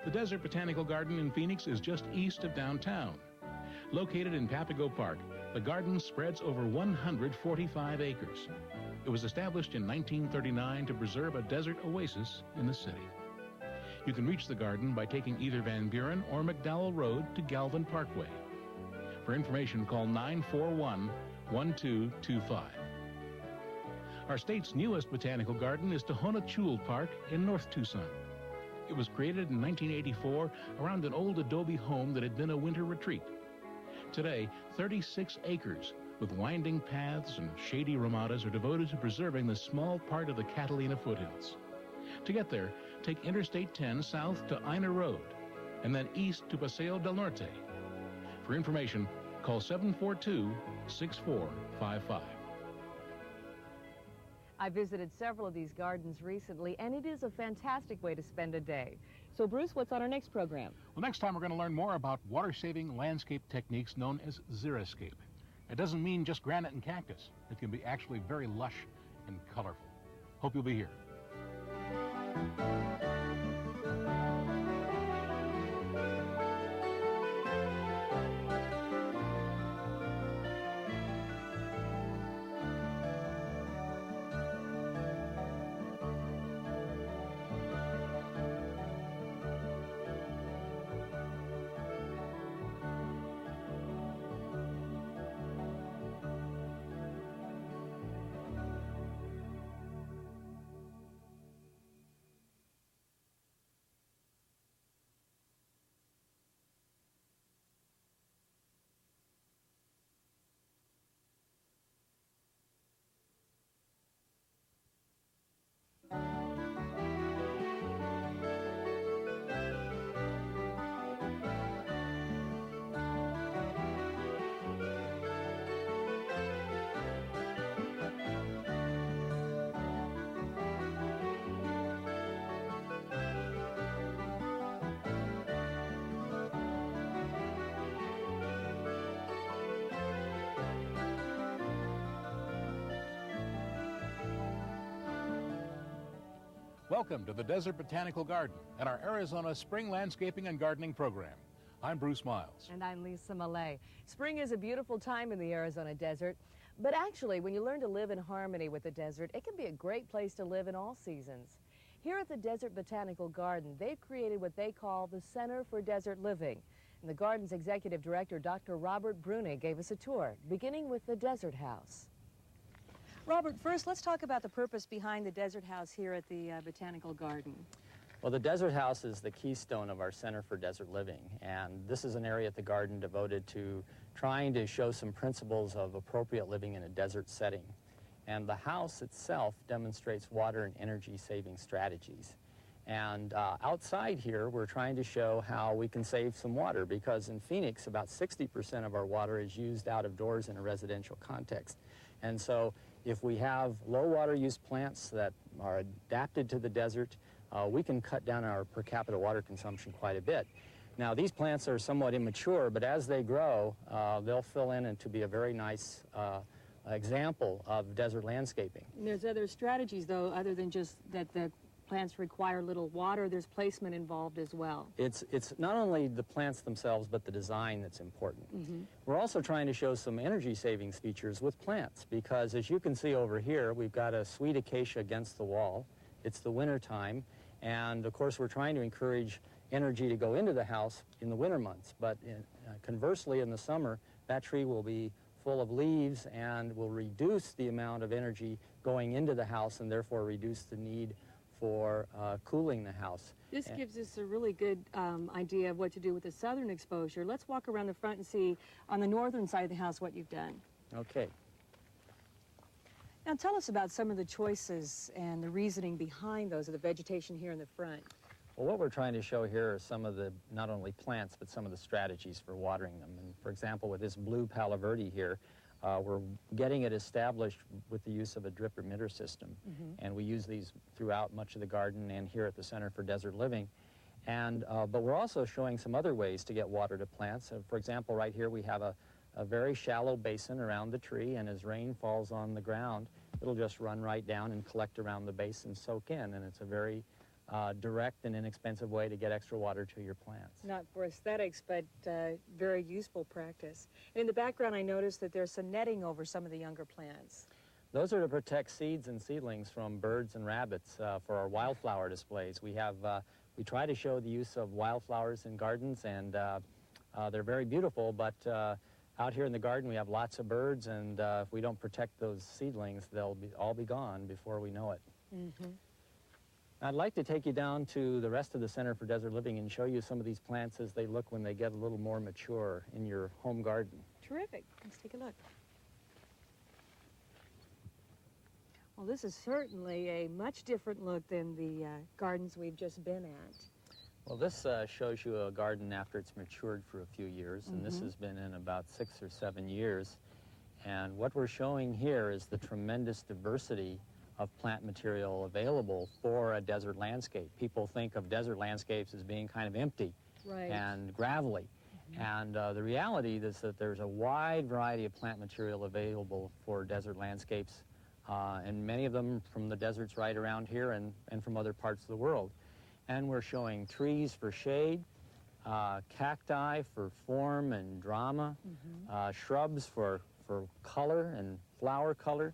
The Desert Botanical Garden in Phoenix is just east of downtown. Located in Papago Park, the garden spreads over 145 acres. It was established in 1939 to preserve a desert oasis in the city. You can reach the garden by taking either Van Buren or McDowell Road to Galvin Parkway. For information, call 941-1225. Our state's newest botanical garden is Tohono Chul Park in North Tucson. It was created in 1984 around an old adobe home that had been a winter retreat. Today, 36 acres with winding paths and shady ramadas are devoted to preserving the small part of the Catalina foothills. To get there, take Interstate 10 south to Ina Road and then east to Paseo del Norte. For information, call 742-6455. I visited several of these gardens recently, and it is a fantastic way to spend a day. So, Bruce, what's on our next program? Well, next time we're going to learn more about water-saving landscape techniques known as xeriscape. It doesn't mean just granite and cactus. It can be actually very lush and colorful. Hope you'll be here. Welcome to the Desert Botanical Garden and our Arizona Spring Landscaping and Gardening Program. I'm Bruce Miles. And I'm Lisa Malay. Spring is a beautiful time in the Arizona desert, but actually when you learn to live in harmony with the desert, it can be a great place to live in all seasons. Here at the Desert Botanical Garden, they've created what they call the Center for Desert Living. And the garden's executive director, Dr. Robert Bruni, gave us a tour, beginning with the Desert House. Robert, first let's talk about the purpose behind the Desert House here at the Botanical Garden. Well, the Desert House is the keystone of our Center for Desert Living, and this is an area at the garden devoted to trying to show some principles of appropriate living in a desert setting. And the house itself demonstrates water and energy saving strategies. And outside here, we're trying to show how we can save some water, because in Phoenix, about 60% of our water is used out of doors in a residential context. And so if we have low water use plants that are adapted to the desert, we can cut down our per capita water consumption quite a bit. Now, these plants are somewhat immature, but as they grow, they'll fill in and to be a very nice example of desert landscaping. And there's other strategies, though, other than just that the plants require little water. There's placement involved as well. It's not only the plants themselves, but the design that's important. We're also trying to show some energy savings features with plants, because as you can see over here, we've got a sweet acacia against the wall. It's the winter time, and of course we're trying to encourage energy to go into the house in the winter months, but conversely in the summer, that tree will be full of leaves and will reduce the amount of energy going into the house, and therefore reduce the need for cooling the house. This gives us a really good idea of what to do with the southern exposure. Let's walk around the front and see on the northern side of the house what you've done. Okay. Now tell us about some of the choices and the reasoning behind those of the vegetation here in the front. Well, what we're trying to show here are some of the, not only plants, but some of the strategies for watering them. And for example, with this blue Palo Verde here, we're getting it established with the use of a drip emitter system. And we use these throughout much of the garden and here at the Center for Desert Living. And, but we're also showing some other ways to get water to plants. For example, right here we have a very shallow basin around the tree, and as rain falls on the ground, it'll just run right down and collect around the base and soak in. And it's a very direct and inexpensive way to get extra water to your plants. Not for aesthetics, but very useful practice. And in the background, I noticed that there's some netting over some of the younger plants. Those are to protect seeds and seedlings from birds and rabbits for our wildflower displays. We have, we try to show the use of wildflowers in gardens, and they're very beautiful, but out here in the garden we have lots of birds, and if we don't protect those seedlings, they'll all be gone before we know it. I'd like to take you down to the rest of the Center for Desert Living and show you some of these plants as they look when they get a little more mature in your home garden. Terrific. Let's take a look. Well, this is certainly a much different look than the gardens we've just been at. Well, this shows you a garden after it's matured for a few years, and this has been in about 6 or 7 years. And what we're showing here is the tremendous diversity of plant material available for a desert landscape. People think of desert landscapes as being kind of empty and gravelly. And the reality is that there's a wide variety of plant material available for desert landscapes, and many of them from the deserts right around here and from other parts of the world. And we're showing trees for shade, cacti for form and drama, shrubs for color and flower color,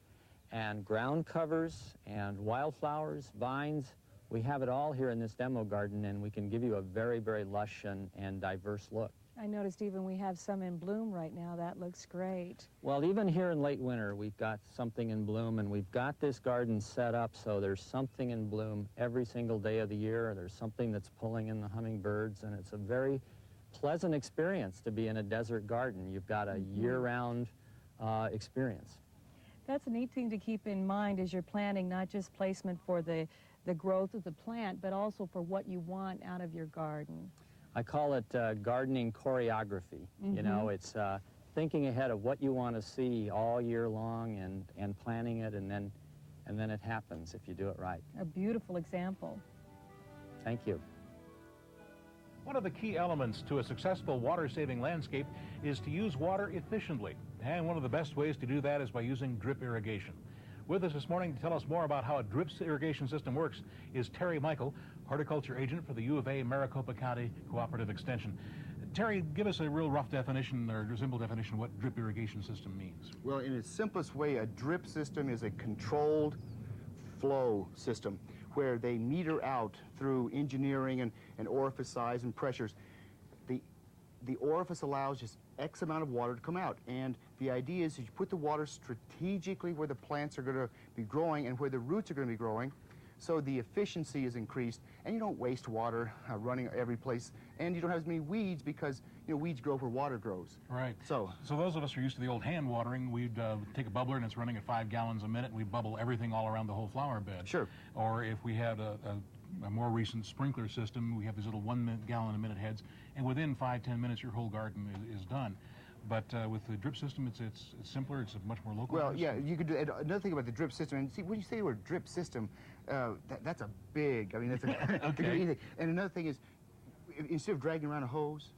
and ground covers and wildflowers, vines. We have it all here in this demo garden, and we can give you a very, very lush and diverse look. I noticed even we have some in bloom right now. That looks great. Well, even here in late winter, we've got something in bloom, and we've got this garden set up so there's something in bloom every single day of the year. There's something that's pulling in the hummingbirds, and it's a very pleasant experience to be in a desert garden. You've got a year-round experience. That's a neat thing to keep in mind as you're planning, not just placement for the growth of the plant, but also for what you want out of your garden. I call it gardening choreography. You know, it's thinking ahead of what you want to see all year long and planning it, and then it happens if you do it right. A beautiful example. Thank you. One of the key elements to a successful water-saving landscape is to use water efficiently. And one of the best ways to do that is by using drip irrigation. With us this morning to tell us more about how a drip irrigation system works is Terry Michael, horticulture agent for the U of A Maricopa County Cooperative Extension. Terry, give us a real rough definition or simple definition of what drip irrigation system means. Well, in its simplest way, a drip system is a controlled flow system where they meter out through engineering and orifice size and pressures. The orifice allows just X amount of water to come out, and the idea is you put the water strategically where the plants are going to be growing and where the roots are going to be growing, so the efficiency is increased, and you don't waste water running every place, and you don't have as many weeds because weeds grow where water grows. Right. So those of us who are used to the old hand watering, we'd take a bubbler and it's running at 5 gallons a minute, and we bubble everything all around the whole flower bed. Sure. Or if we had a more recent sprinkler system, we have these little 1 gallon a minute heads, and within 5-10 minutes your whole garden is done. But with the drip system, it's simpler. It's a much more local. Well, yeah, you could do another thing about the drip system. And see, when you say the word drip system, that's a big. I mean, that's a okay. And another thing is, instead of dragging around a hose,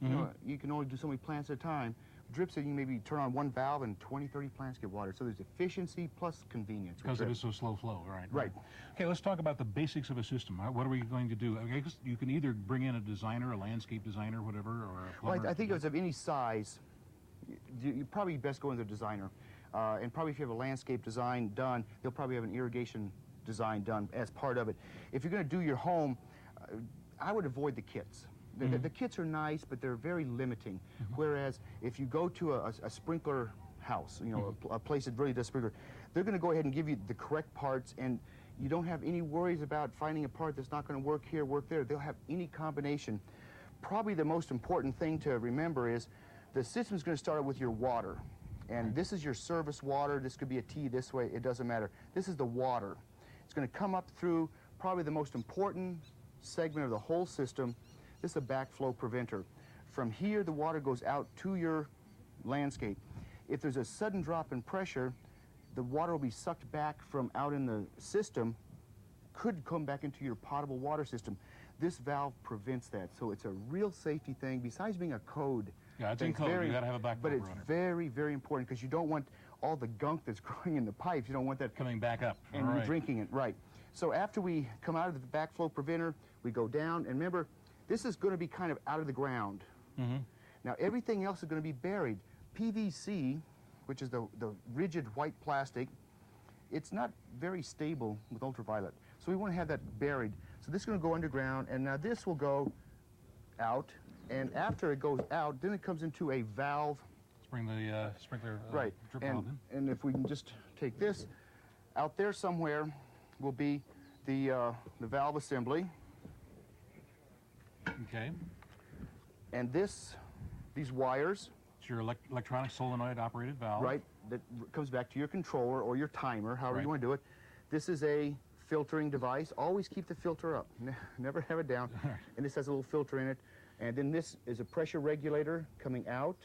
you can only do so many plants at a time. Drip system, you maybe turn on one valve and 20-30 plants get watered. So there's efficiency plus convenience. Because it is so slow flow, right? Right. Okay, let's talk about the basics of a system. What are we going to do? I guess you can either bring in a designer, a landscape designer, whatever, or a plumber. Well, I think if it's of any size, you probably best go into a designer. And probably if you have a landscape design done, they'll probably have an irrigation design done as part of it. If you're going to do your home, I would avoid the kits. The kits are nice, but they're very limiting. Whereas if you go to a sprinkler house, a place that really does sprinkler, they're going to go ahead and give you the correct parts, and you don't have any worries about finding a part that's not going to work here, work there. They'll have any combination. Probably the most important thing to remember is the system's going to start with your water. And this is your service water. This could be a T this way. It doesn't matter. This is the water. It's going to come up through probably the most important segment of the whole system. This is a backflow preventer. From here, the water goes out to your landscape. If there's a sudden drop in pressure, the water will be sucked back from out in the system, could come back into your potable water system. This valve prevents that, so it's a real safety thing. Besides being a code, yeah, it's in code. You got to have a backflow. But it's very, very important because you don't want all the gunk that's growing in the pipes. You don't want that coming back up and you're drinking it. Right. So after we come out of the backflow preventer, we go down, and remember, this is going to be kind of out of the ground. Now everything else is going to be buried. PVC, which is the rigid white plastic, it's not very stable with ultraviolet. So we want to have that buried. So this is going to go underground, and now this will go out, and after it goes out, then it comes into a valve. Let's bring the sprinkler drip and, valve in. And if we can just take this, out there somewhere will be the valve assembly. Okay. And these wires. It's your electronic solenoid operated valve. Right, that comes back to your controller or your timer, however you want to do it. This is a filtering device. Always keep the filter up, never have it down. And this has a little filter in it. And then this is a pressure regulator coming out.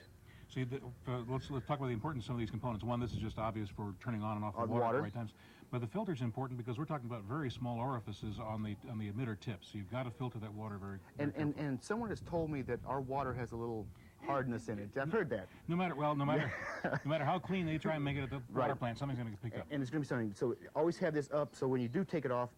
See, let's talk about the importance of some of these components. One, this is just obvious for turning on and off the water at the right times. But the filter is important because we're talking about very small orifices on the emitter tips. So you've got to filter that water very carefully. And someone has told me that our water has a little hardness in it. I've heard that. No matter how clean they try and make it at the water plant, something's going to get picked up. And it's going to be something. So always have this up, so when you do take it off,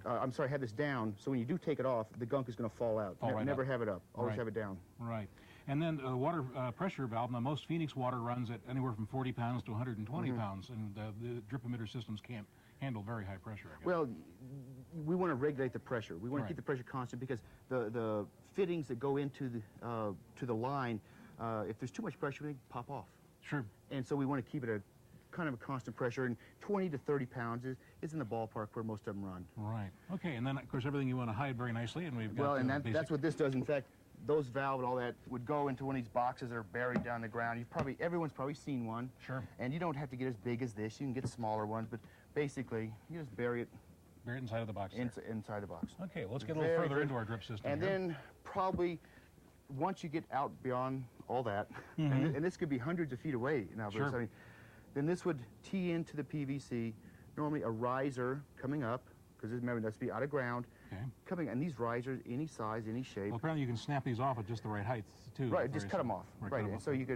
have this down, so when you do take it off, the gunk is going to fall out. Never have it up. Always have it down. Right. And then the water pressure valve. Now, most Phoenix water runs at anywhere from 40 pounds to 120 pounds, and the drip emitter systems can't handle very high pressure, I guess. Well, we want to regulate the pressure. We want to keep the pressure constant because the fittings that go into the line, if there's too much pressure, they pop off. Sure. And so we want to keep it at kind of a constant pressure, and 20 to 30 pounds is in the ballpark where most of them run. Right. Okay, and then, of course, everything you want to hide very nicely, and we've got... Well, and that's what this does. In fact, those valves and all that would go into one of these boxes that are buried down the ground. Everyone's probably seen one. Sure. And you don't have to get as big as this. You can get smaller ones, but basically, you just bury it. Bury it inside of the box. Inside the box. Okay, well, let's get a little further into our drip system. And then probably once you get out beyond all that, and this could be hundreds of feet away now, sure. I mean, then this would tee into the PVC, normally a riser coming up, because remember, that's be out of ground, coming, and these risers, any size, any shape. Well, apparently you can snap these off at just the right height, too. Right, just cut them off. Right, and so you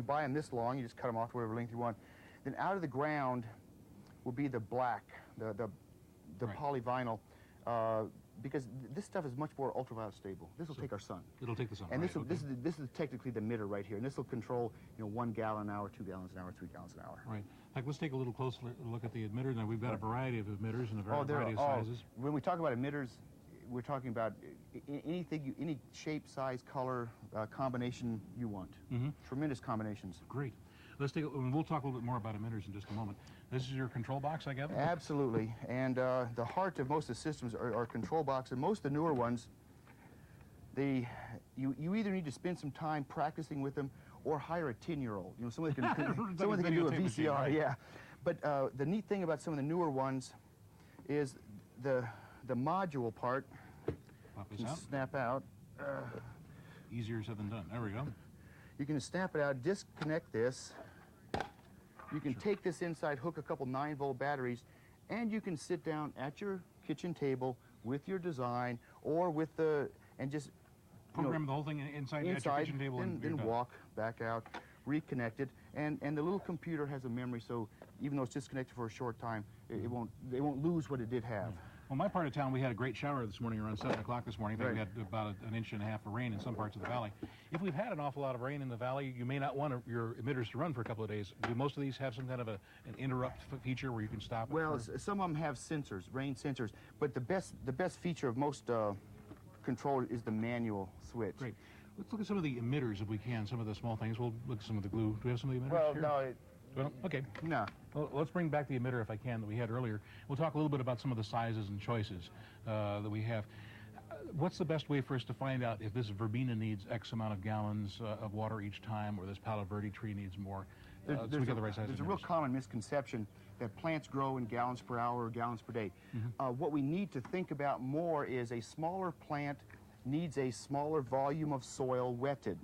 buy them this long, you just cut them off to whatever length you want. Then out of the ground, will be the black, the Right. polyvinyl, because this stuff is much more ultraviolet stable. This will take our sun. It'll take the sun. And right, this is technically the emitter right here, and this will control 1 gallon an hour, 2 gallons an hour, 3 gallons an hour. Right. In fact, let's take a little closer look at the emitter. Now we've got a variety of emitters and a variety of sizes. When we talk about emitters, we're talking about anything, any shape, size, color, combination you want. Tremendous combinations. Great. Let's take. We'll talk a little bit more about emitters in just a moment. This is your control box, I gather? Absolutely. And the heart of most of the systems are control box, and most of the newer ones, you either need to spend some time practicing with them or hire a 10-year-old. Someone that can, someone that can do a VCR. Machine, right? Yeah. But the neat thing about some of the newer ones is the module part can snap out. Easier said than done. There we go. You can snap it out, disconnect this. You can take this inside, hook a couple 9-volt batteries, and you can sit down at your kitchen table with your design or with and just program the whole thing inside at your kitchen table, and then walk back out, reconnect it, and the little computer has a memory, so even though it's disconnected for a short time, it won't lose what it did have. Well, my part of town, we had a great shower this morning around 7 o'clock this morning. I think we had about an inch and a half of rain in some parts of the valley. If we've had an awful lot of rain in the valley, you may not want your emitters to run for a couple of days. Do most of these have some kind of an interrupt feature where you can stop it? Well, some of them have sensors, rain sensors, but the best feature of most control is the manual switch. Great. Let's look at some of the emitters if we can, some of the small things. We'll look at some of the glue. Do we have some of the emitters Well, here? no. Well, okay. No. Well, let's bring back the emitter if I can that we had earlier. We'll talk a little bit about some of the sizes and choices that we have. What's the best way for us to find out if this verbena needs X amount of gallons of water each time, or this Palo Verde tree needs more? There's a real common misconception that plants grow in gallons per hour or gallons per day. What we need to think about more is a smaller plant needs a smaller volume of soil wetted.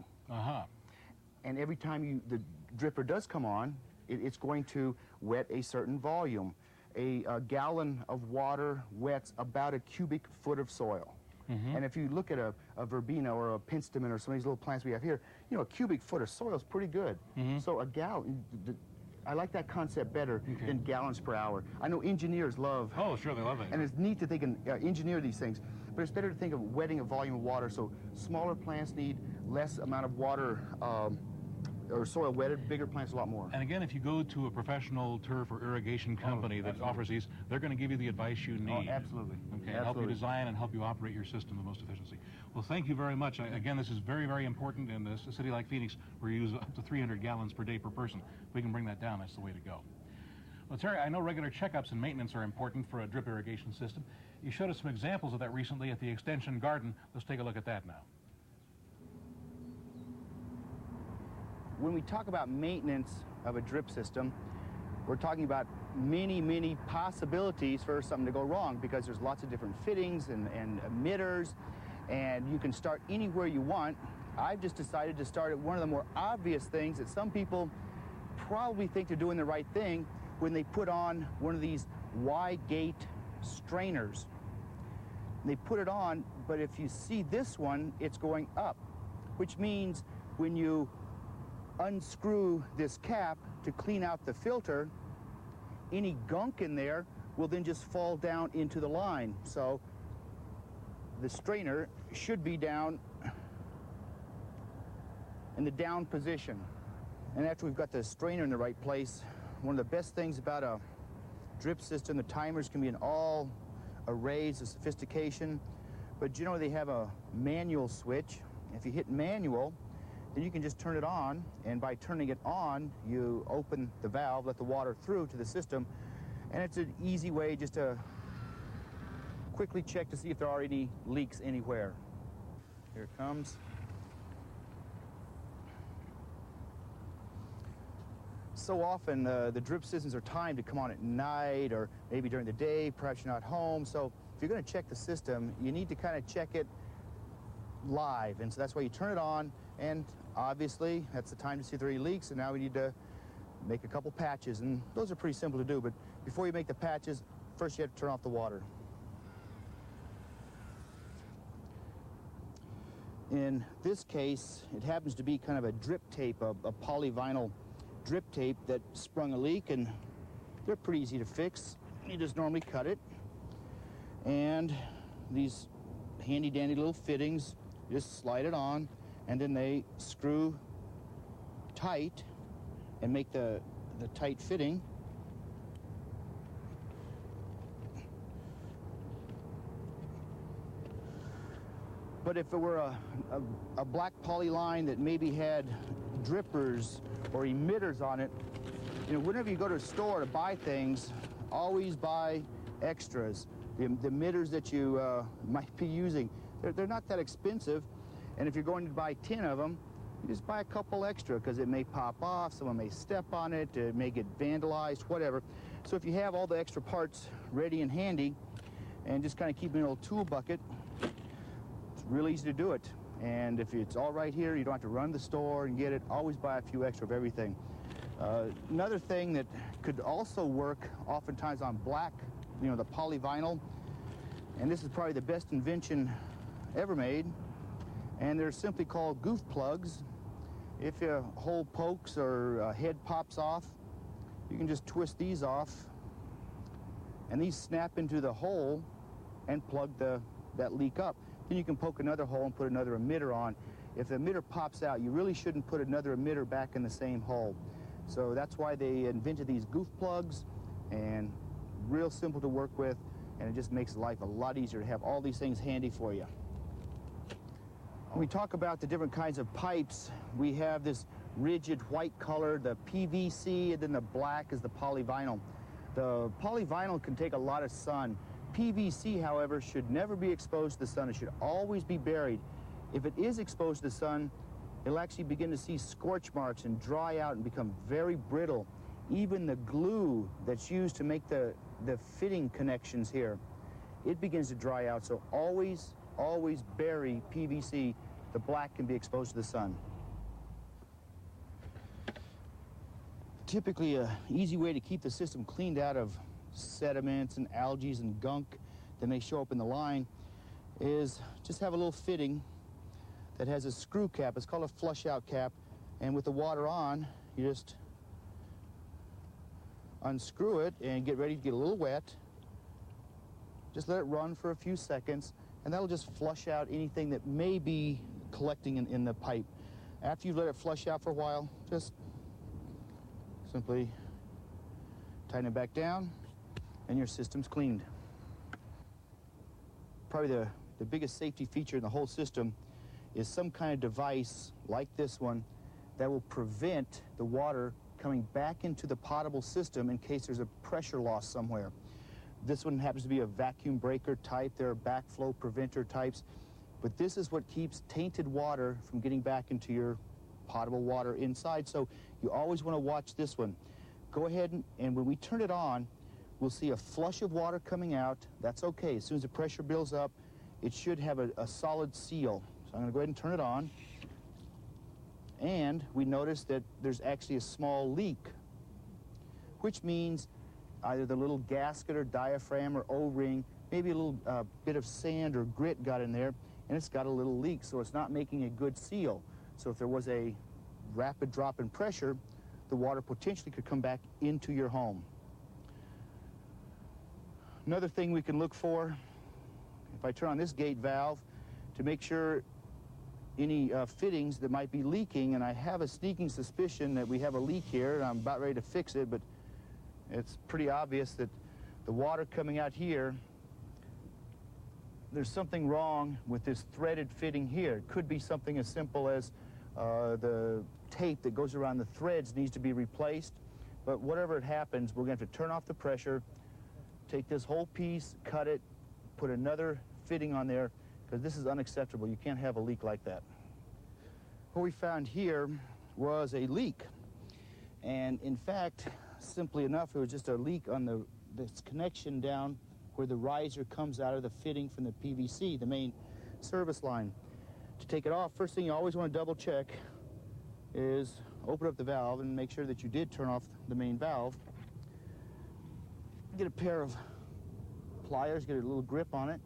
And every time the dripper does come on, it's going to wet a certain volume. A gallon of water wets about a cubic foot of soil. And if you look at a verbena or a penstemon or some of these little plants we have here, a cubic foot of soil is pretty good. So a gallon, I like that concept better than gallons per hour. I know engineers love. Oh, sure, they love it. And it's neat that they can engineer these things, but it's better to think of wetting a volume of water. So smaller plants need less amount of water or soil wetted, bigger plants a lot more. And again, if you go to a professional turf or irrigation company that offers these, they're going to give you the advice you need. Oh, absolutely. Okay, help you design and help you operate your system the most efficiency. Well, thank you very much. Again, this is very, very important in a city like Phoenix, where you use up to 300 gallons per day per person. If we can bring that down, that's the way to go. Well, Terry, I know regular checkups and maintenance are important for a drip irrigation system. You showed us some examples of that recently at the Extension Garden. Let's take a look at that now. When we talk about maintenance of a drip system, we're talking about many, many possibilities for something to go wrong, because there's lots of different fittings and emitters, and you can start anywhere you want. I've just decided to start at one of the more obvious things that some people probably think they're doing the right thing when they put on one of these Y-gate strainers. They put it on, but if you see this one, it's going up, which means when you unscrew this cap to clean out the filter, any gunk in there will then just fall down into the line. So the strainer should be down in the down position. And after we've got the strainer in the right place, one of the best things about a drip system, the timers can be in all arrays of sophistication, but generally they have a manual switch. If you hit manual, then you can just turn it on, and by turning it on, you open the valve, let the water through to the system, and it's an easy way just to quickly check to see if there are any leaks anywhere. Here it comes. So often the drip systems are timed to come on at night or maybe during the day, perhaps you're not home, so if you're going to check the system, you need to kind of check it live, and so that's why you turn it on, and obviously that's the time to see if there are any leaks, and now we need to make a couple patches, and those are pretty simple to do, but before you make the patches, first you have to turn off the water. In this case, it happens to be kind of a drip tape, a polyvinyl drip tape that sprung a leak, and They're pretty easy to fix. You just normally cut it. And these handy dandy little fittings, you just slide it on, and then they screw tight and make the tight fitting. But if it were a black poly line that maybe had drippers or emitters on it, you know, whenever you go to a store to buy things, always buy extras. The emitters that you might be using, they're not that expensive. And if you're going to buy 10 of them, you just buy a couple extra because it may pop off, someone may step on it, it may get vandalized, whatever. So if you have all the extra parts ready and handy and just kind of keep in a little tool bucket, it's real easy to do it. And if it's all right here, you don't have to run to the store and get it. Always buy a few extra of everything. Another thing that could also work oftentimes on black, you know, the polyvinyl, and this is probably the best invention ever made, and they're simply called goof plugs. If a hole pokes or a head pops off, you can just twist these off, and these snap into the hole and plug that leak up. Then you can poke another hole and put another emitter on. If the emitter pops out, you really shouldn't put another emitter back in the same hole. So that's why they invented these goof plugs, and real simple to work with, and it just makes life a lot easier to have all these things handy for you. When we talk about the different kinds of pipes, we have this rigid white color, the PVC, and then the black is the polyvinyl. The polyvinyl can take a lot of sun. PVC, however, should never be exposed to the sun. It should always be buried. If it is exposed to the sun, it'll actually begin to see scorch marks and dry out and become very brittle. Even the glue that's used to make the fitting connections here, it begins to dry out. So always bury PVC. The black can be exposed to the sun. Typically, an easy way to keep the system cleaned out of sediments and algae and gunk that may show up in the line is just have a little fitting that has a screw cap. It's called a flush out cap, and with the water on, you just unscrew it and get ready to get a little wet. Just let it run for a few seconds, and that'll just flush out anything that may be collecting in the pipe. After you've let it flush out for a while, just simply tighten it back down, and your system's cleaned. Probably the biggest safety feature in the whole system is some kind of device like this one that will prevent the water coming back into the potable system in case there's a pressure loss somewhere. This one happens to be a vacuum breaker type. There are backflow preventer types. But this is what keeps tainted water from getting back into your potable water inside. So you always want to watch this one. Go ahead and when we turn it on, we'll see a flush of water coming out. That's okay. As soon as the pressure builds up, it should have a solid seal. So I'm going to go ahead and turn it on. And we notice that there's actually a small leak, which means either the little gasket or diaphragm or O-ring, maybe a little bit of sand or grit got in there, and it's got a little leak, so it's not making a good seal. So if there was a rapid drop in pressure, the water potentially could come back into your home. Another thing we can look for, if I turn on this gate valve, to make sure any fittings that might be leaking, and I have a sneaking suspicion that we have a leak here, and I'm about ready to fix it, but it's pretty obvious that the water coming out here, there's something wrong with this threaded fitting here. It could be something as simple as the tape that goes around the threads needs to be replaced, but whatever it happens, we're going to have to turn off the pressure, take this whole piece, cut it, put another fitting on there, because this is unacceptable. You can't have a leak like that. What we found here was a leak, and in fact, simply enough, it was just a leak on this connection down where the riser comes out of the fitting from the PVC, the main service line. To take it off, first thing you always want to double check is open up the valve and make sure that you did turn off the main valve. Get a pair of pliers, get a little grip on it,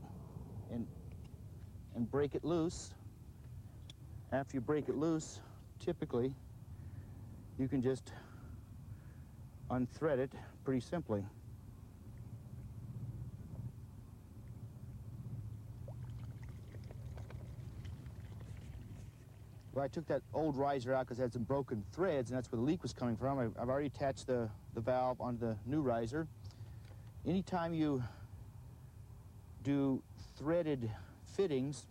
and break it loose. After you break it loose, typically, you can just unthread it pretty simply. Well, I took that old riser out because it had some broken threads, and that's where the leak was coming from. I've already attached the valve onto the new riser. Anytime you do threaded fittings,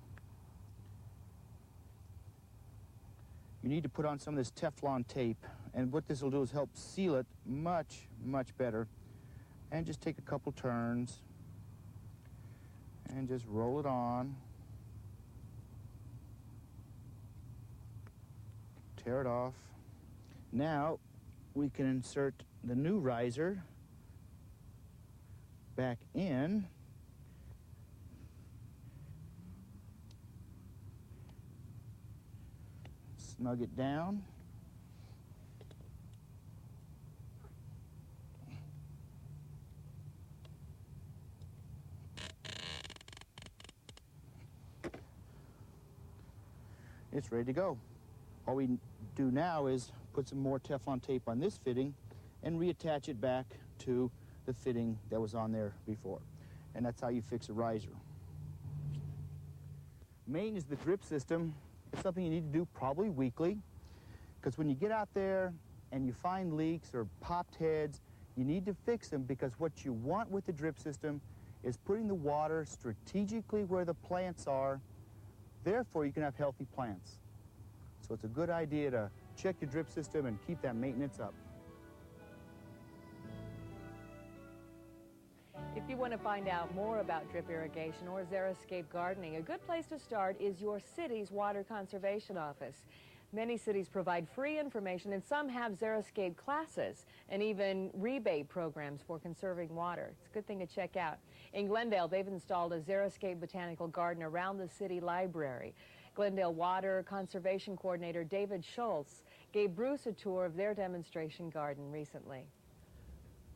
you need to put on some of this Teflon tape, and what this will do is help seal it much, much better. And just take a couple turns and just roll it on. Tear it off. Now we can insert the new riser back in. Snug it down. It's ready to go. All we do now is put some more Teflon tape on this fitting and reattach it back to the fitting that was on there before. And that's how you fix a riser. Maintenance of the drip system is something you need to do probably weekly, because when you get out there and you find leaks or popped heads, you need to fix them, because what you want with the drip system is putting the water strategically where the plants are. Therefore, you can have healthy plants. So it's a good idea to check your drip system and keep that maintenance up. If you want to find out more about drip irrigation or xeriscape gardening, a good place to start is your city's water conservation office. Many cities provide free information, and some have xeriscape classes and even rebate programs for conserving water. It's a good thing to check out. In Glendale, they've installed a xeriscape botanical garden around the city library. Glendale Water Conservation Coordinator David Schultz gave Bruce a tour of their demonstration garden recently.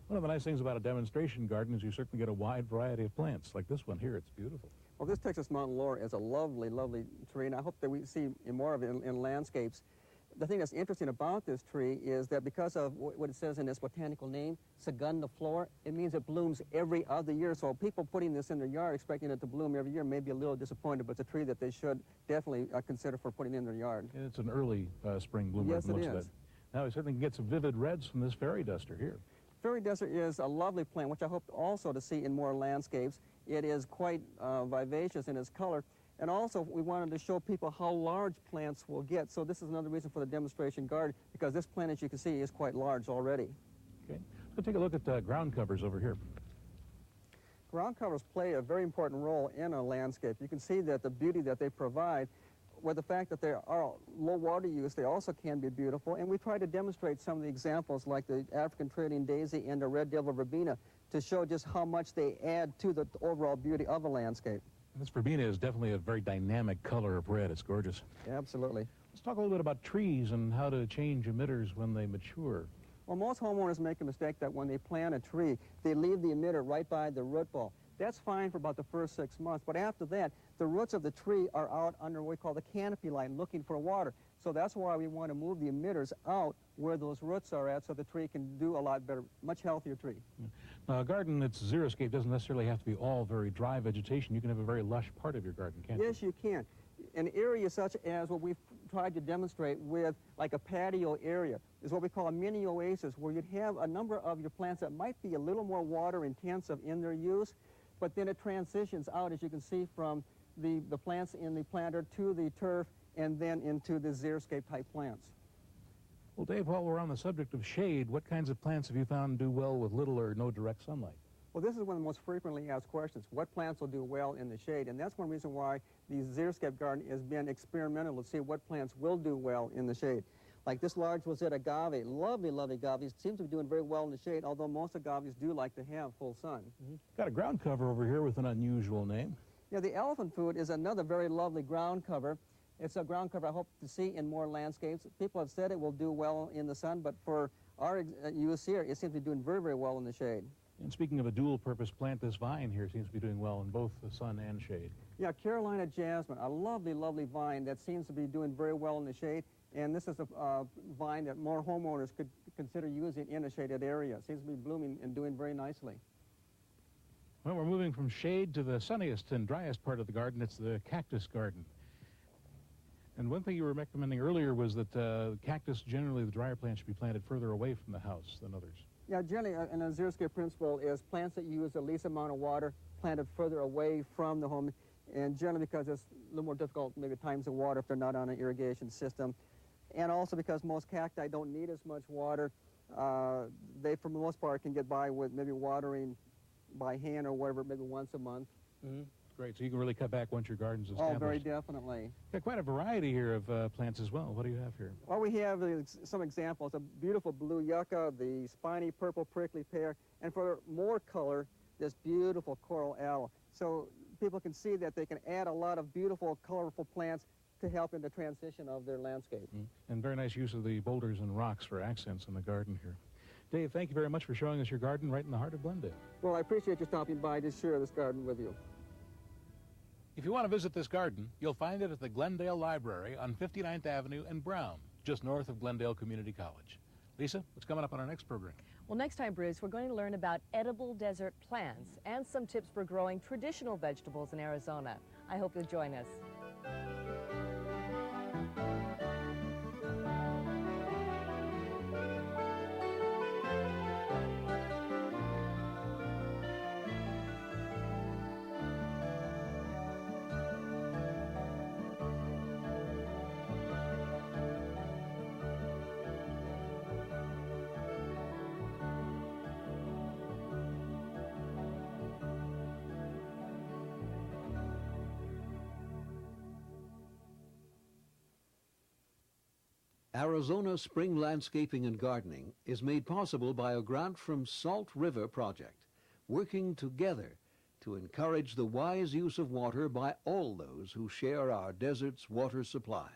One of the nice things about a demonstration garden is you certainly get a wide variety of plants, like this one here. It's beautiful. Well, this Texas mountain laurel is a lovely, lovely tree, and I hope that we see more of it in landscapes. The thing that's interesting about this tree is that because of what it says in its botanical name, segunda flor, it means it blooms every other year. So people putting this in their yard expecting it to bloom every year may be a little disappointed, but it's a tree that they should definitely consider for putting in their yard. And it's an early spring bloomer. Yes, it is. Now we certainly can get some vivid reds from this fairy duster here. Fairy duster is a lovely plant, which I hope also to see in more landscapes. It is quite vivacious in its color. And also, we wanted to show people how large plants will get. So this is another reason for the demonstration garden, because this plant, as you can see, is quite large already. Okay. Let's take a look at ground covers over here. Ground covers play a very important role in a landscape. You can see that the beauty that they provide, with the fact that they are low water use, they also can be beautiful. And we try to demonstrate some of the examples, like the African trailing daisy and the red devil verbena, to show just how much they add to the overall beauty of a landscape. This verbena is definitely a very dynamic color of red. It's gorgeous. Absolutely. Let's talk a little bit about trees and how to change emitters when they mature. Well, most homeowners make a mistake that when they plant a tree, they leave the emitter right by the root ball. That's fine for about the first 6 months, but after that, the roots of the tree are out under what we call the canopy line looking for water. So that's why we want to move the emitters out where those roots are at, so the tree can do a lot better, much healthier tree. Yeah. Now, a garden that's xeriscape doesn't necessarily have to be all very dry vegetation. You can have a very lush part of your garden, can't you? Yes, you can. An area such as what we've tried to demonstrate with, like a patio area, is what we call a mini oasis, where you'd have a number of your plants that might be a little more water intensive in their use, but then it transitions out, as you can see, from the plants in the planter to the turf and then into the xeriscape type plants. Well, Dave, while we're on the subject of shade, what kinds of plants have you found do well with little or no direct sunlight? Well, this is one of the most frequently asked questions. What plants will do well in the shade? And that's one reason why the xeriscape garden has been experimental to see what plants will do well in the shade. Like this large rosette agave, lovely, lovely agaves, seems to be doing very well in the shade, although most agaves do like to have full sun. Got a ground cover over here with an unusual name. Yeah, the elephant food is another very lovely ground cover. It's a ground cover I hope to see in more landscapes. People have said it will do well in the sun, but for our use here, it seems to be doing very, very well in the shade. And speaking of a dual-purpose plant, this vine here seems to be doing well in both the sun and shade. Yeah, Carolina jasmine, a lovely, lovely vine that seems to be doing very well in the shade. And this is a vine that more homeowners could consider using in a shaded area. It seems to be blooming and doing very nicely. Well, we're moving from shade to the sunniest and driest part of the garden. It's the cactus garden. And one thing you were recommending earlier was that cactus, generally the drier plants, should be planted further away from the house than others. Yeah, generally an xeriscape principle is plants that use the least amount of water planted further away from the home, and generally because it's a little more difficult maybe times of water if they're not on an irrigation system, and also because most cacti don't need as much water. They, for the most part, can get by with maybe watering by hand or whatever, maybe once a month. Mm-hmm. Great, so you can really cut back once your garden's established. Oh, very definitely. Got quite a variety here of plants as well. What do you have here? Well, we have some examples. A beautiful blue yucca, the spiny purple prickly pear, and for more color, this beautiful coral aloe. So people can see that they can add a lot of beautiful, colorful plants to help in the transition of their landscape. Mm-hmm. And very nice use of the boulders and rocks for accents in the garden here. Dave, thank you very much for showing us your garden right in the heart of Glendale. Well, I appreciate you stopping by to share this garden with you. If you want to visit this garden, you'll find it at the Glendale Library on 59th Avenue and Brown, just north of Glendale Community College. Lisa, what's coming up on our next program? Well, next time, Bruce, we're going to learn about edible desert plants and some tips for growing traditional vegetables in Arizona. I hope you'll join us. Arizona Spring Landscaping and Gardening is made possible by a grant from Salt River Project, working together to encourage the wise use of water by all those who share our desert's water supply.